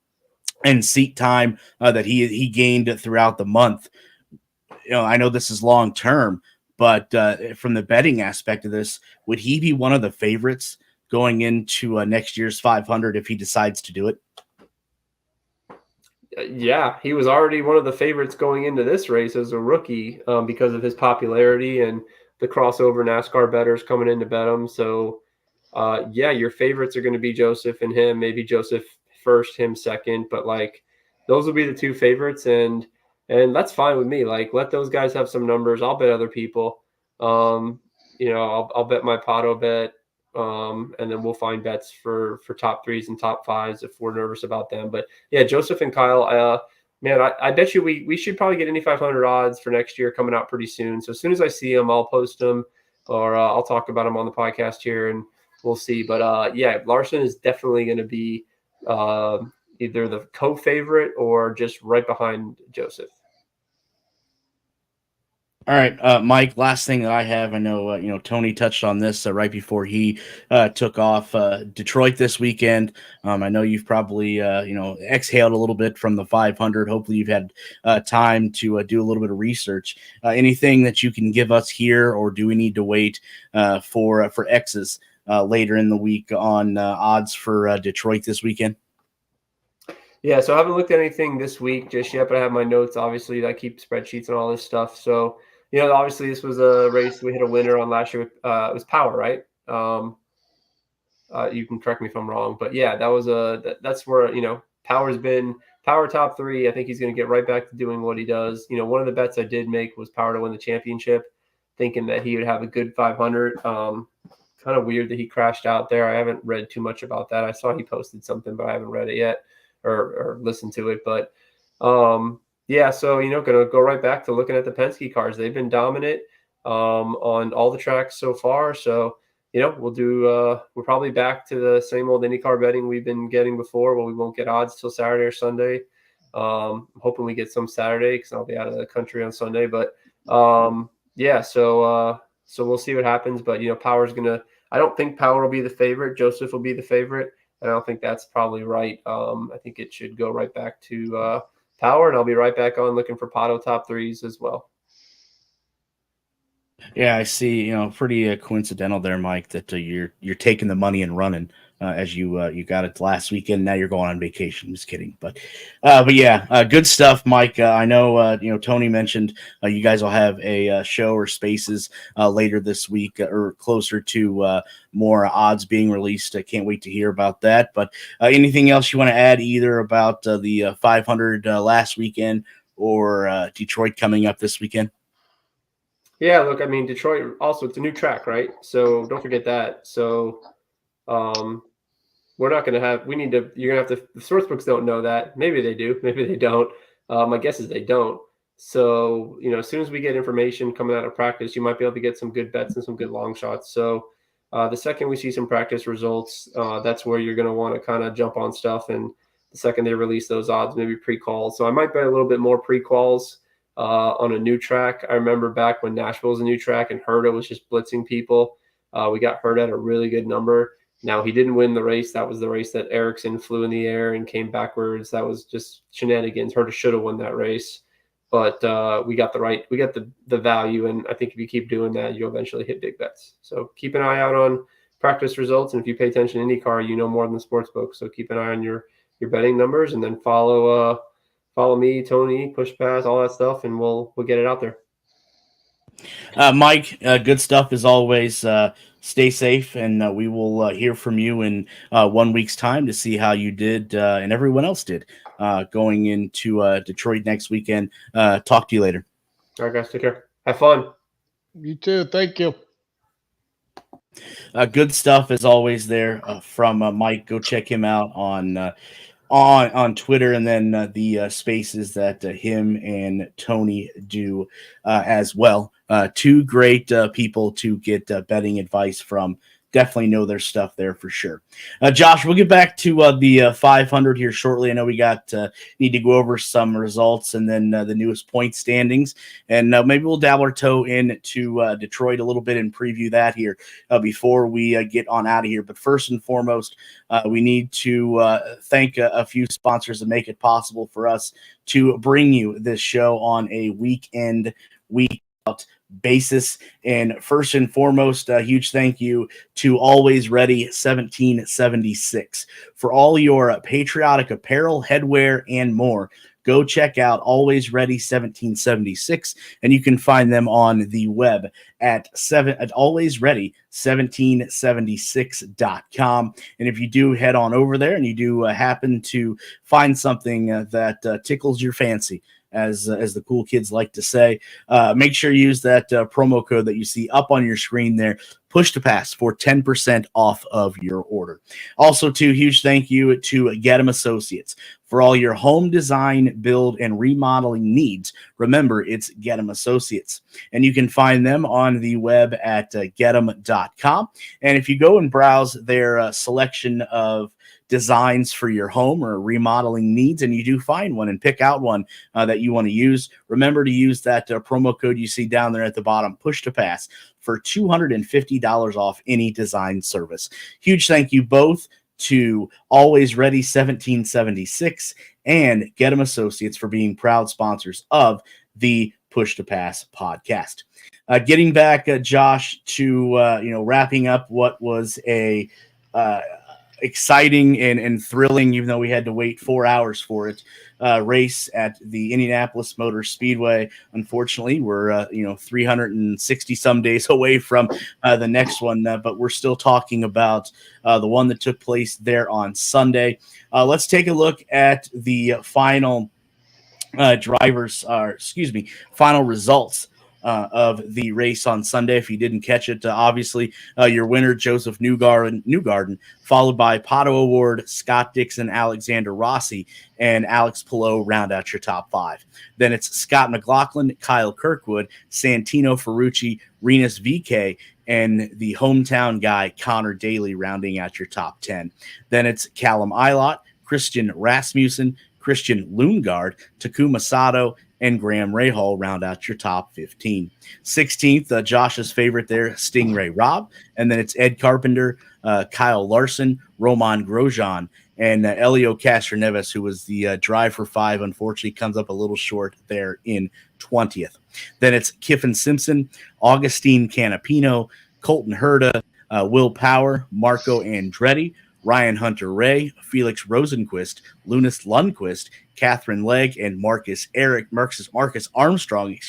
seat time that he gained throughout the month, I know this is long term, but from the betting aspect of this, would he be one of the favorites going into next year's 500 if he decides to do it? Yeah, he was already one of the favorites going into this race as a rookie because of his popularity and the crossover NASCAR bettors coming in to bet him. So, your favorites are going to be Joseph and him, maybe Joseph first, him second, but like those will be the two favorites, and that's fine with me. Like, let those guys have some numbers. I'll bet other people. I'll bet my Pato bet. And then we'll find bets for top 3s and top 5s if we're nervous about them. But yeah, Joseph and Kyle, man, I bet you we should probably get Indy 500 odds for next year coming out pretty soon. So as soon as I see them, I'll post them, or I'll talk about them on the podcast here, and we'll see. But Larson is definitely going to be either the co-favorite or just right behind Joseph. All right, Mike, last thing that I have, I know, Tony touched on this right before he took off Detroit this weekend. I know you've probably, exhaled a little bit from the 500. Hopefully you've had time to do a little bit of research. Anything that you can give us here, or do we need to wait for X's later in the week on odds for Detroit this weekend? Yeah, so I haven't looked at anything this week just yet, but I have my notes. Obviously, I keep spreadsheets and all this stuff. So, obviously this was a race we hit a winner on last year. It was Power, right? You can correct me if I'm wrong, but yeah, that's where, Power's been Power top 3. I think he's going to get right back to doing what he does. One of the bets I did make was Power to win the championship, thinking that he would have a good 500. Kind of weird that he crashed out there. I haven't read too much about that. I saw he posted something, but I haven't read it yet or listened to it. But so, going to go right back to looking at the Penske cars. They've been dominant on all the tracks so far. So, we're probably back to the same old IndyCar betting we've been getting before. Well, we won't get odds till Saturday or Sunday. I'm hoping we get some Saturday because I'll be out of the country on Sunday. But yeah, so we'll see what happens. But Power's gonna. I don't think Power will be the favorite. Joseph will be the favorite. I don't think that's probably right. I think it should go right back to Power, and I'll be right back on looking for Pato top threes as well. Yeah, I see. Pretty coincidental there, Mike, that you're taking the money and running as you got it last weekend. Now you're going on vacation. Just kidding, but yeah, good stuff, Mike. I know Tony mentioned you guys will have a show or spaces later this week or closer to more odds being released. I can't wait to hear about that. But anything else you want to add, either about the 500 last weekend or Detroit coming up this weekend? Yeah, look, I mean, Detroit also, it's a new track, right? So don't forget that. So we're not going to have, you're going to have to, the sourcebooks don't know that. Maybe they do, maybe they don't. My guess is they don't. So, as soon as we get information coming out of practice, you might be able to get some good bets and some good long shots. So the second we see some practice results, that's where you're going to want to kind of jump on stuff. And the second they release those odds, maybe pre-quals. So I might bet a little bit more pre-quals on a new track. I remember back when Nashville was a new track and Herta was just blitzing people. We got Herta at a really good number. Now, he didn't win the race. That was the race that Ericsson flew in the air and came backwards. That was just shenanigans. Herta should have won that race. But we got the value. And I think if you keep doing that, you'll eventually hit big bets. So keep an eye out on practice results. And if you pay attention to IndyCar, you know more than the sports book. So keep an eye on your betting numbers, and then follow me, Tony, Push Pass, all that stuff, and we'll get it out there. Mike, good stuff as always. Stay safe, and we will hear from you in 1 week's time to see how you did and everyone else did going into Detroit next weekend. Talk to you later. All right, guys, take care. Have fun. You too. Thank you. Good stuff as always there from Mike. Go check him out on Twitter, and then the spaces that him and Tony do as well. Two great people to get betting advice from. Definitely know their stuff there for sure. Josh, we'll get back to the 500 here shortly. I know we need to go over some results and then the newest point standings, and maybe we'll dabble our toe into Detroit a little bit and preview that here before we get on out of here. But first and foremost, we need to thank a few sponsors that make it possible for us to bring you this show on a week out basis. And first and foremost, a huge thank you to Always Ready 1776 for all your patriotic apparel, headwear, and more. Go check out Always Ready 1776, and you can find them on the web at alwaysready1776.com. And if you do head on over there and you do happen to find something that tickles your fancy, as the cool kids like to say, make sure you use that promo code that you see up on your screen there, Push to Pass, for 10% off of your order. Also, too, huge thank you to Gettum Associates for all your home design, build, and remodeling needs. Remember, it's Gettum Associates, and you can find them on the web at gettum.com. And if you go and browse their selection of designs for your home or remodeling needs, and you do find one and pick out one that you want to use, remember to use that promo code you see down there at the bottom, Push to Pass, for $250 off any design service. Huge thank you both to Always Ready 1776 and Gettum Associates for being proud sponsors of the Push to Pass podcast. Getting back, Josh, to wrapping up what was a exciting and thrilling, even though we had to wait 4 hours for it, race at the Indianapolis Motor Speedway. Unfortunately, we're 360 some days away from the next one, but we're still talking about the one that took place there on Sunday. Let's take a look at the final final results of the race on Sunday. If you didn't catch it, obviously your winner, Joseph Newgarden, followed by Pato O'Ward, Scott Dixon, Alexander Rossi, and Alex Palou round out your top five. Then it's Scott McLaughlin, Kyle Kirkwood, Santino Ferrucci, Renus VK, and the hometown guy, Connor Daly, rounding out your top 10. Then it's Callum Eilot, Christian Rasmussen, Christian Lundgaard, Takuma Sato, and Graham Rahal round out your top 15. 16th, Josh's favorite there, Stingray Robb. And then it's Ed Carpenter, Kyle Larson, Roman Grosjean, and Elio Castroneves, who was the drive for 5, unfortunately comes up a little short there in 20th. Then it's Kiffin Simpson, Augustine Canapino, Colton Herta, Will Power, Marco Andretti, Ryan Hunter-Ray, Felix Rosenquist, Lunas Lundquist, Catherine Legg, and Marcus Armstrong,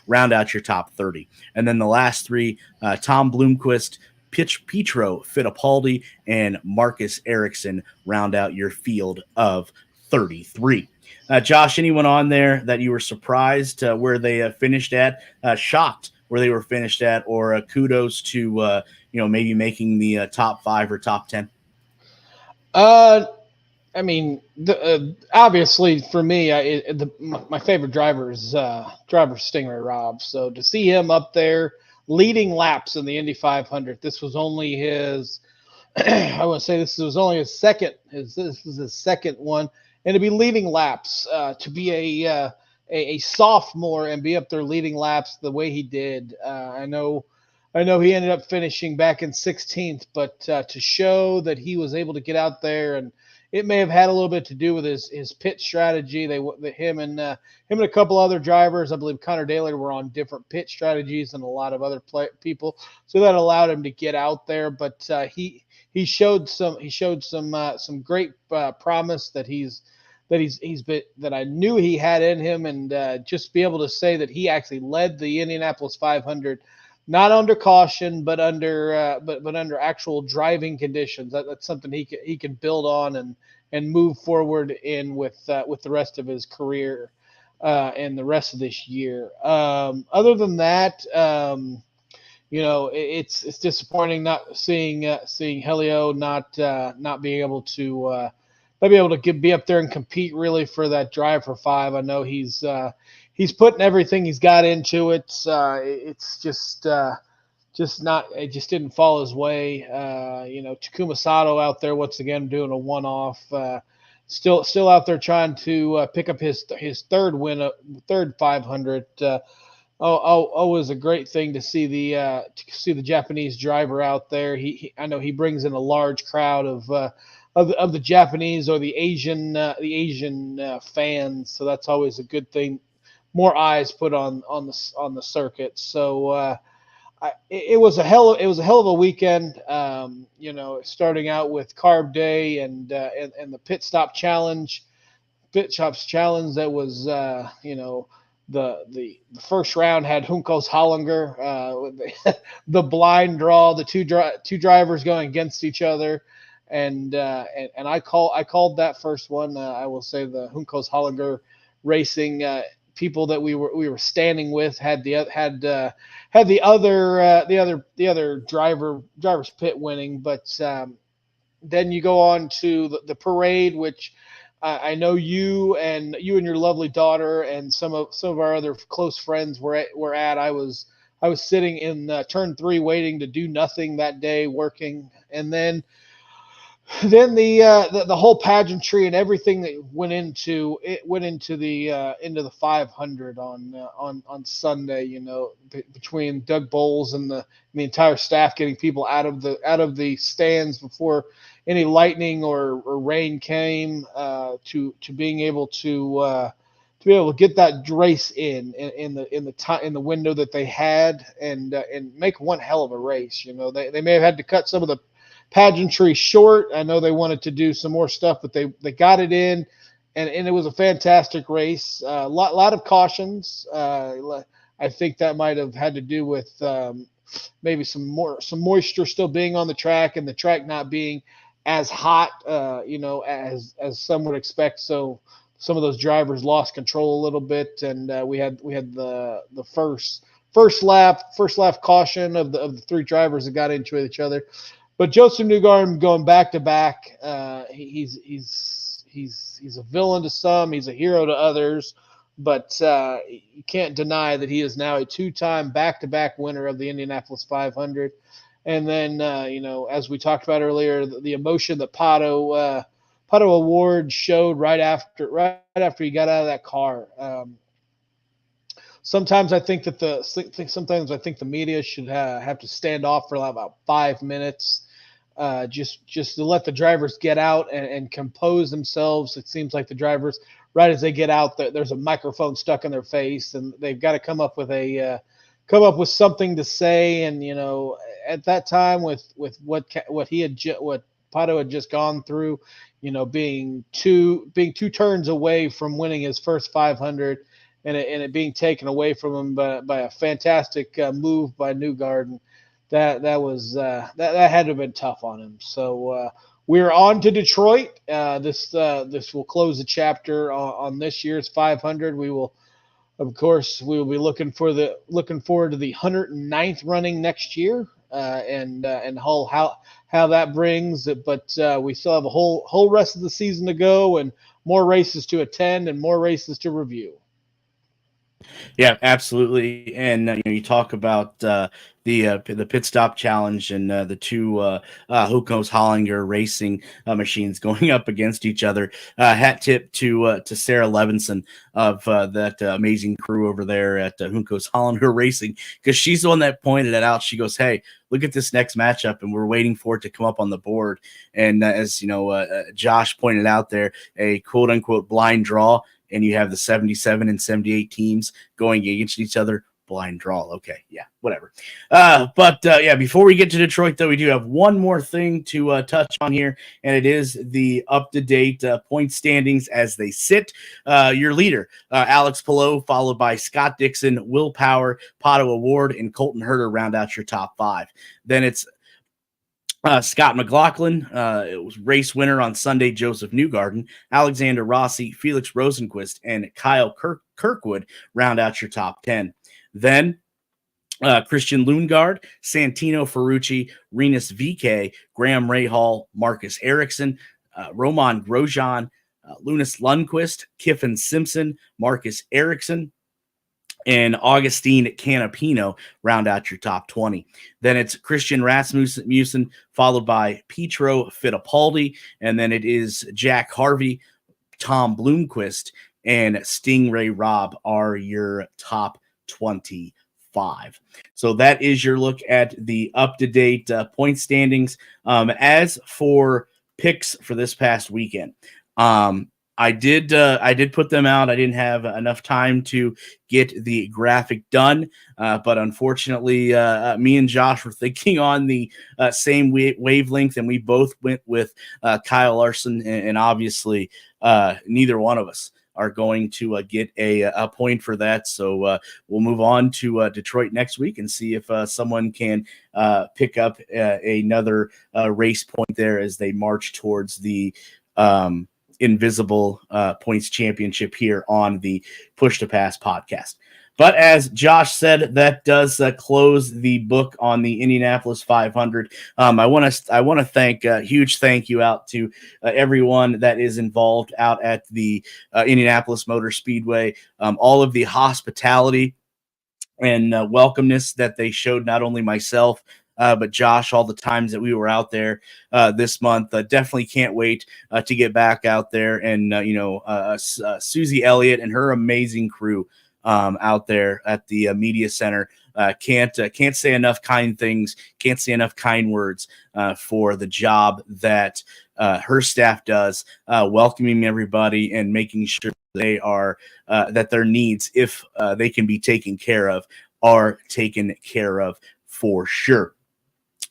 round out your top 30. And then the last three, Tom Bloomquist, Pietro Fittipaldi, and Marcus Ericsson round out your field of 33. Josh, anyone on there that you were surprised where they finished at, shocked where they were finished at, or kudos to maybe making the top 5 or top 10? I mean, obviously for me, my favorite driver is Stingray Robb. So to see him up there leading laps in the Indy 500, this was only his. I would say this was only his second. This was his second one, and to be leading laps, to be a sophomore and be up there leading laps the way he did. I know he ended up finishing back in 16th, but to show that he was able to get out there, and it may have had a little bit to do with his pit strategy. Him and a couple other drivers, I believe Connor Daly, were on different pit strategies than a lot of other people, so that allowed him to get out there. But he showed some great promise that that I knew he had in him, and just be able to say that he actually led the Indianapolis 500. Not under caution, but under actual driving conditions. That's something he can build on and move forward in with the rest of his career and the rest of this year. Other than that, it's disappointing not seeing Helio not being able to be up there and compete really for that drive for 5. I know he's putting everything he's got into it. It's just not. It just didn't fall his way. Takuma Sato out there once again doing a one-off. Still out there trying to pick up his third 500. Always a great thing to see the Japanese driver out there. I know he brings in a large crowd of the Japanese or the Asian fans. So that's always a good thing. More eyes put on the circuit. So it was a hell of a weekend. Starting out with Carb Day and the pit stops challenge. That was the first round had Juncos Hollinger, the blind draw, the two drivers going against each other. And I called that first one. I will say the Juncos Hollinger Racing people that we were standing with had the other driver's pit winning, but then you go on to the parade, which I know you and your lovely daughter and some of our other close friends were at. I was sitting in turn 3 waiting to do nothing that day, working, and then the whole pageantry and everything that went into the 500 on Sunday. Between Doug Bowles and the entire staff getting people out of the stands before any lightning or rain came, to being able to get that race in the window that they had, and make one hell of a race. They may have had to cut some of the pageantry short. I know they wanted to do some more stuff, but they got it in, and it was a fantastic race. A lot of cautions. I think that might have had to do with maybe some moisture still being on the track, and the track not being as hot, as some would expect. So some of those drivers lost control a little bit, and we had the first lap caution of the 3 drivers that got into each other. But Joseph Newgarden going back to back, he's a villain to some, he's a hero to others, but you can't deny that he is now a 2-time back-to-back winner of the Indianapolis 500. And then, as we talked about earlier, the emotion that Pato Pato Award showed right after he got out of that car. Sometimes I think that the media should have to stand off for about 5 minutes, just to let the drivers get out and compose themselves. It seems like the drivers, right as they get out, there's a microphone stuck in their face, and they've got to come up with something to say. And at that time, with what Pato had just gone through, being two turns away from winning his first 500. And it being taken away from him by a fantastic move by Newgarden, that had to have been tough on him. So we're on to Detroit. This will close the chapter on this year's 500. We will be looking forward to the 109th running next year, and how that brings it. But we still have a whole rest of the season to go, and more races to attend and more races to review. Yeah, absolutely. And you talk about the pit stop challenge and the two Hukos Hollinger racing machines going up against each other. Hat tip to Sarah Levinson of that amazing crew over there at Hukos Hollinger Racing, because she's the one that pointed it out. She goes, "Hey, look at this next matchup," and we're waiting for it to come up on the board. And as Josh pointed out there, a quote unquote blind draw. And you have the 77 and 78 teams going against each other. Blind draw. Okay. Yeah, whatever. But before we get to Detroit, though, we do have one more thing to touch on here, and it is the up-to-date point standings as they sit. Your leader, Alex Palou, followed by Scott Dixon, Will Power, Pato Award, and Colton Herter round out your top 5. Then it's Scott McLaughlin, it was race winner on Sunday, Joseph Newgarden, Alexander Rossi, Felix Rosenquist, and Kyle Kirkwood round out your top 10. Then Christian Lundgaard, Santino Ferrucci, Renus VK, Graham Rahal, Marcus Ericsson, Roman Grosjean, Lunas Lundquist, Kiffin Simpson, Marcus Ericsson, and Augustine Canapino round out your top 20. Then it's Christian Rasmussen, followed by Pietro Fittipaldi, and then it is Jack Harvey, Tom Bloomquist, and Stingray Robb are your top 25. So that is your look at the up-to-date point standings. As for picks for this past weekend, I did put them out. I didn't have enough time to get the graphic done, but unfortunately, me and Josh were thinking on the same wavelength, and we both went with Kyle Larson, and obviously, neither one of us are going to get a point for that. So we'll move on to Detroit next week and see if someone can pick up another race point there as they march towards the Invisible Points Championship here on the Push to Pass podcast. But as Josh said, that does close the book on the Indianapolis 500. I want to thank huge thank you out to everyone that is involved out at the Indianapolis Motor Speedway. All of the hospitality and welcomeness that they showed, not only myself, but Josh, all the times that we were out there this month. Definitely can't wait to get back out there. And, Susie Elliott and her amazing crew out there at the media center. Can't say enough kind things, can't say enough kind words for the job that her staff does, welcoming everybody and making sure they are that their needs, if they can be taken care of, are taken care of for sure.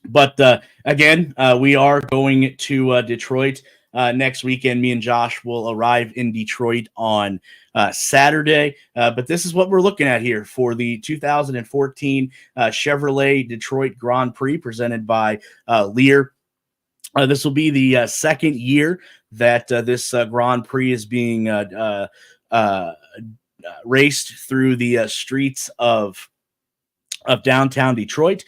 But again, we are going to Detroit next weekend. Me and Josh will arrive in Detroit on Saturday. But this is what we're looking at here for the 2014 Chevrolet Detroit Grand Prix presented by Lear. This will be the second year that this Grand Prix is being raced through the streets of downtown Detroit.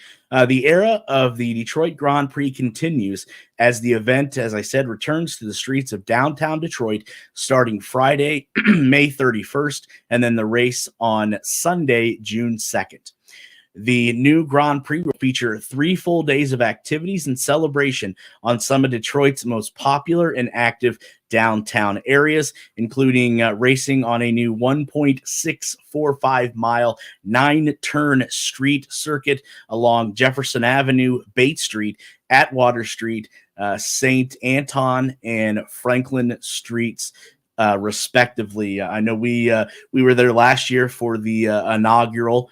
The era of the Detroit Grand Prix continues as the event, as I said, returns to the streets of downtown Detroit starting Friday, May 31st, and then the race on Sunday, June 2nd. The new Grand Prix will feature 3 full days of activities and celebration on some of Detroit's most popular and active downtown areas, including racing on a new 1.645-mile 9-turn street circuit along Jefferson Avenue, Bates Street, Atwater Street, St. Anton, and Franklin Streets, respectively. I know we were there last year for the inaugural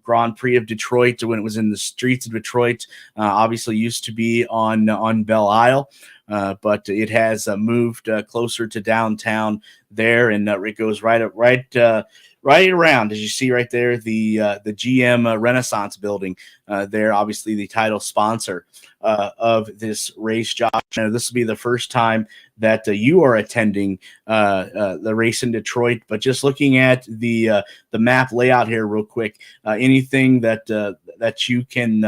Grand Prix of Detroit when it was in the streets of Detroit. Obviously used to be on Belle Isle, but it has moved closer to downtown there, and it goes right around, as you see right there, the GM Renaissance building there, obviously the title sponsor of this race. Josh, this will be the first time that you are attending the race in Detroit, but just looking at the map layout here real quick, anything that you can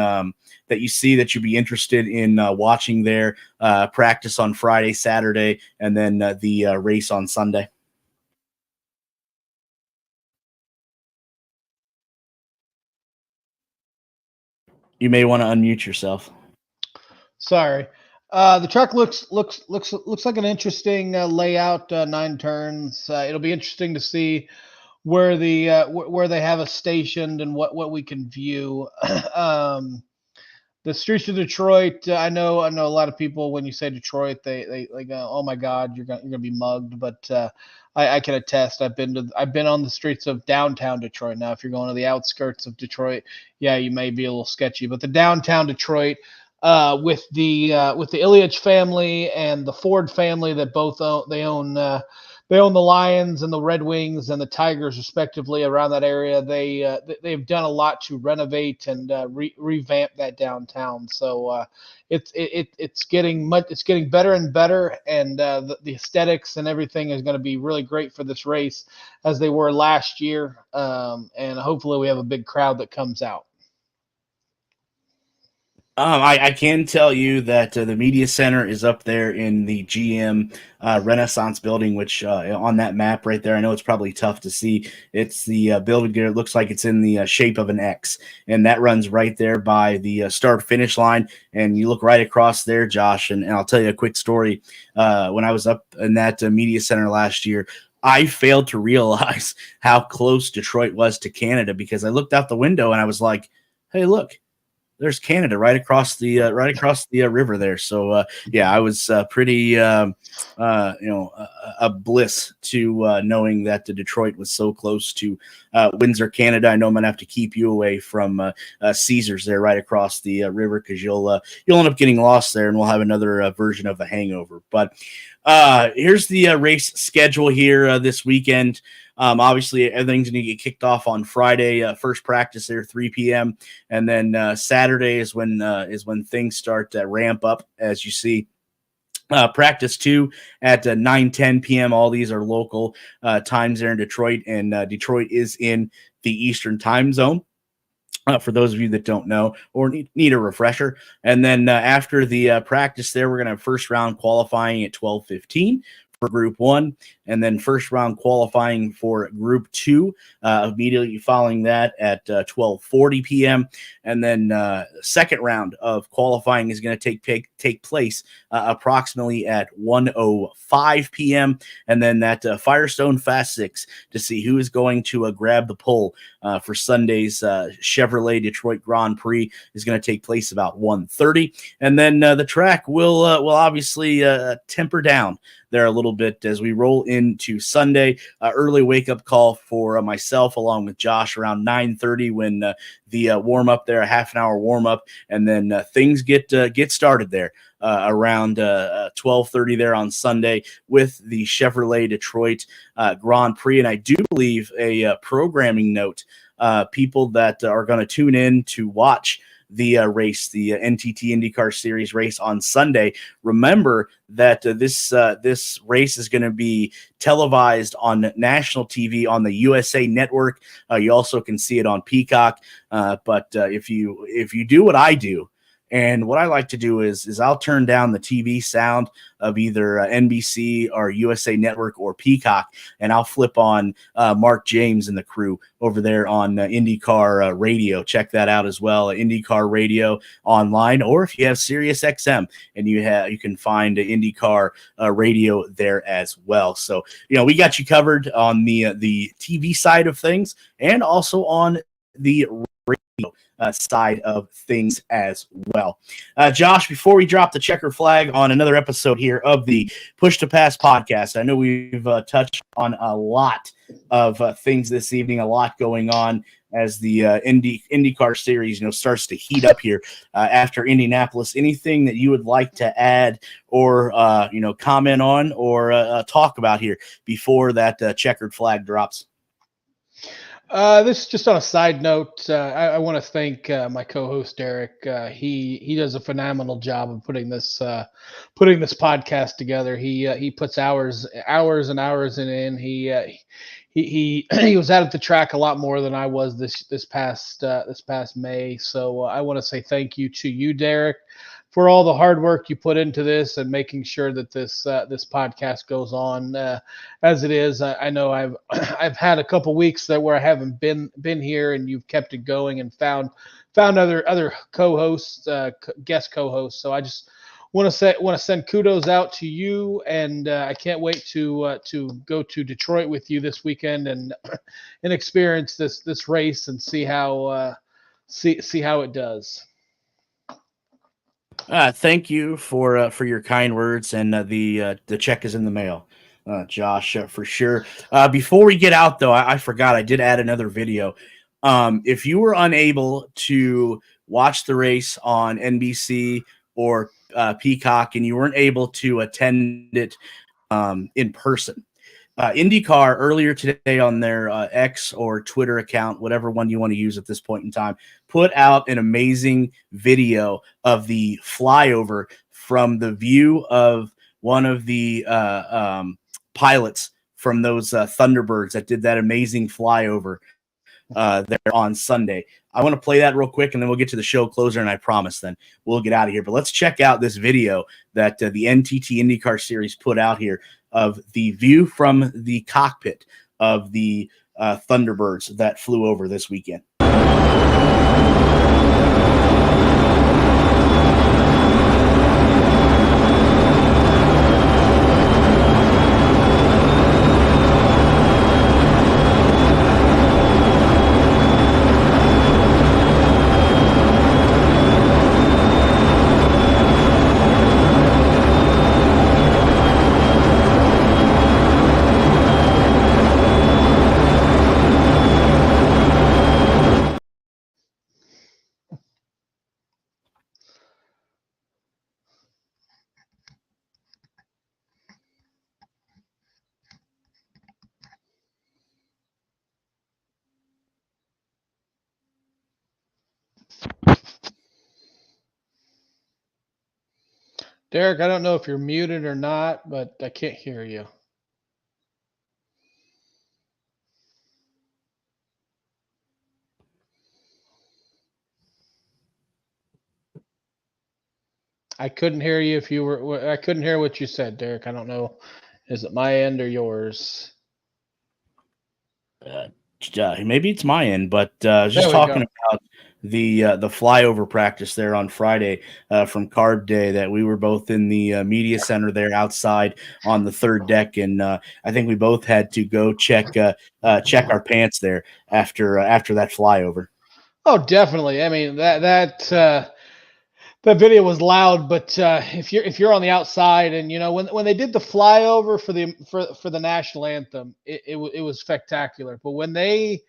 that you see that you'd be interested in watching there, practice on Friday, Saturday, and then the race on Sunday? You may want to unmute yourself. Sorry. The track looks like an interesting layout, 9 turns. It'll be interesting to see where where they have us stationed and what we can view. The streets of Detroit. I know a lot of people, when you say Detroit, they go, "Oh my God, you're gonna be mugged." But I can attest. I've been on the streets of downtown Detroit. Now, if you're going to the outskirts of Detroit, yeah, you may be a little sketchy. But the downtown Detroit, with the Ilyich family and the Ford family, that both own they own the Lions and the Red Wings and the Tigers, respectively, around that area. They've done a lot to renovate and revamp that downtown. So it's getting better and better, and the aesthetics and everything is going to be really great for this race, as they were last year. And hopefully we have a big crowd that comes out. I can tell you that the media center is up there in the GM Renaissance building, which on that map right there, I know it's probably tough to see. It's the building there. It looks like it's in the shape of an X, and that runs right there by the start-finish line. And you look right across there, Josh, and I'll tell you a quick story. When I was up in that media center last year, I failed to realize how close Detroit was to Canada, because I looked out the window and I was like, hey, look, there's Canada right across the river there. So yeah, I was pretty a bliss to knowing that the Detroit was so close to Windsor, Canada. I know I'm gonna have to keep you away from Caesars there right across the river, because you'll end up getting lost there, and we'll have another version of the hangover. But here's the race schedule here this weekend. Obviously, everything's going to get kicked off on Friday. First practice there, 3 p.m. And then Saturday is when things start to ramp up, as you see. Practice 2 at 9:10 p.m. All these are local times there in Detroit, and Detroit is in the Eastern time zone. For those of you that don't know or need a refresher. And then after the practice there, we're going to have first round qualifying at 12:15 for Group 1, and then first round qualifying for Group 2 immediately following that at 12:40 p.m. And then second round of qualifying is going to take place approximately at 1:05 p.m. And then that Firestone Fast 6 to see who is going to grab the pole for Sunday's Chevrolet Detroit Grand Prix is going to take place about 1:30. And then the track will obviously temper down there a little bit as we roll into Sunday. Early wake-up call for myself along with Josh around 9:30 when the warm-up there, a half an hour warm-up, and then things get started there around 12:30 there on Sunday with the Chevrolet Detroit Grand Prix. And I do believe a programming note, people that are going to tune in to watch the race, the NTT IndyCar Series race on Sunday. Remember that this race is going to be televised on national TV on the USA Network. You also can see it on Peacock. But if you do what I do And what I like to do is I'll turn down the TV sound of either NBC or USA Network or Peacock, and I'll flip on Mark James and the crew over there on IndyCar Radio. Check that out as well, IndyCar Radio online, or if you have Sirius XM and you can find IndyCar Radio there as well. So we got you covered on the TV side of things and also on the radio side of things as well. Josh, before we drop the checker flag on another episode here of the Push to Pass podcast, I know we've touched on a lot of things this evening, a lot going on as the IndyCar series starts to heat up here after Indianapolis. Anything that you would like to add or comment on or talk about here before that checkered flag drops? This is just on a side note. I want to thank my co-host Derik. He does a phenomenal job of putting this podcast together. He puts hours and hours in. He was out at the track a lot more than I was this past May. So I want to say thank you to you, Derik, for all the hard work you put into this and making sure that this podcast goes on as it is. I know I've had a couple weeks where I haven't been here, and you've kept it going and found other co-hosts, guest co-hosts. So I just want to send kudos out to you, and I can't wait to go to Detroit with you this weekend and experience this race and see how it does. Thank you for your kind words, and the check is in the mail, Josh, for sure. Before we get out, though, I forgot I did add another video. If you were unable to watch the race on NBC or Peacock, and you weren't able to attend it in person, IndyCar earlier today on their X or Twitter account, whatever one you want to use at this point in time, put out an amazing video of the flyover from the view of one of the pilots from those Thunderbirds that did that amazing flyover there on Sunday. I want to play that real quick, and then we'll get to the show closer, and I promise then we'll get out of here. But let's check out this video that the NTT IndyCar Series put out here of the view from the cockpit of the Thunderbirds that flew over this weekend. Derik, I don't know if you're muted or not, but I can't hear you. I couldn't hear you if you were. I couldn't hear what you said, Derik. I don't know. Is it my end or yours? Maybe it's my end, but just talking about the flyover practice there on Friday from Carb Day, that we were both in the media center there outside on the third deck, and I think we both had to go check our pants there after that flyover. Oh, definitely. I mean that video was loud, but if you're on the outside, and when they did the flyover for the national anthem, it was spectacular. But when they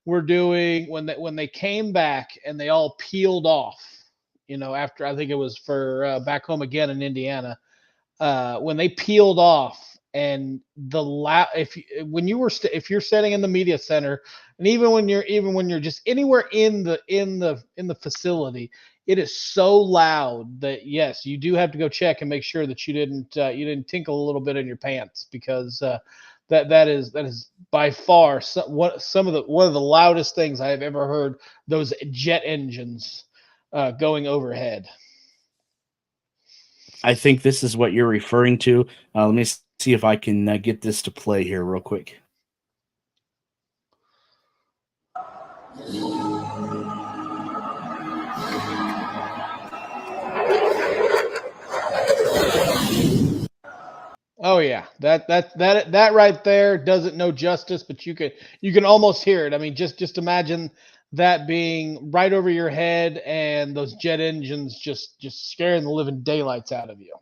were doing when they came back and they all peeled off, after I think it was for back home again in Indiana, when they peeled off, and if you're sitting in the media center, and even when you're just anywhere in the facility, it is so loud that yes, you do have to go check and make sure that you didn't tinkle a little bit in your pants, because that is by far one of the loudest things I have ever heard. Those jet engines going overhead. I think this is what you're referring to. Let me see if I can get this to play here real quick. Oh yeah, that right there doesn't know justice, but you can almost hear it. I mean, just imagine that being right over your head and those jet engines just scaring the living daylights out of you.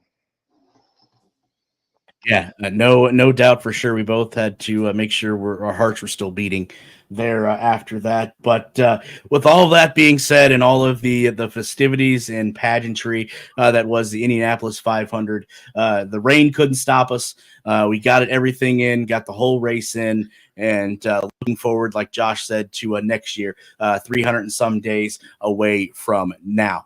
Yeah, no doubt for sure. We both had to make sure our hearts were still beating there after that. But with all that being said, and all of the festivities and pageantry that was the Indianapolis 500, the rain couldn't stop us. We got everything in, got the whole race in, and looking forward, like Josh said, to next year, 300 and some days away from now.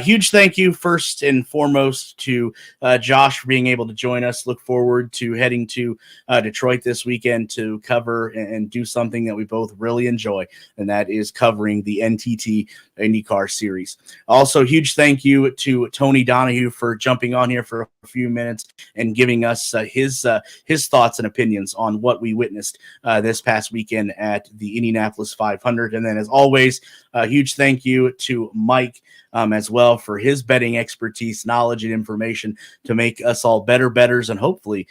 Huge thank you first and foremost to Josh for being able to join us. Look forward to heading to Detroit this weekend to cover and do something that we both really enjoy, and that is covering the NTT IndyCar Series. Also, huge thank you to Tony Donohue for jumping on here for a few minutes and giving us his thoughts and opinions on what we witnessed this past weekend at the Indianapolis 500. And then, as always, a huge thank you to Mike as well for his betting expertise, knowledge, and information to make us all better bettors and hopefully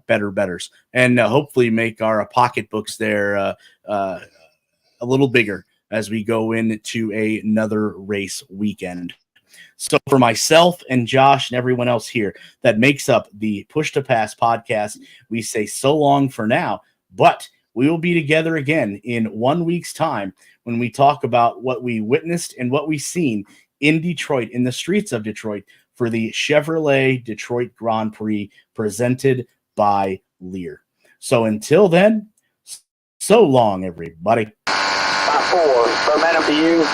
better bettors, and hopefully make our pocketbooks there a little bigger as we go into another race weekend. So for myself and Josh and everyone else here that makes up the Push to Pass podcast, we say so long for now, but we will be together again in 1 week's time when we talk about what we witnessed and what we've seen in Detroit, in the streets of Detroit, for the Chevrolet Detroit Grand Prix presented by Lear. So until then, so long, everybody. 5-4, momentum to you.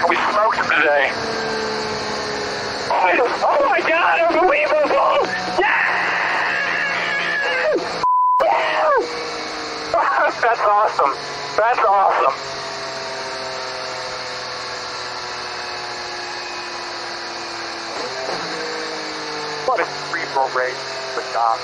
We smoked him today. Oh my God, unbelievable! Yeah! That's awesome. That's awesome. What a free-for-all race. Good job.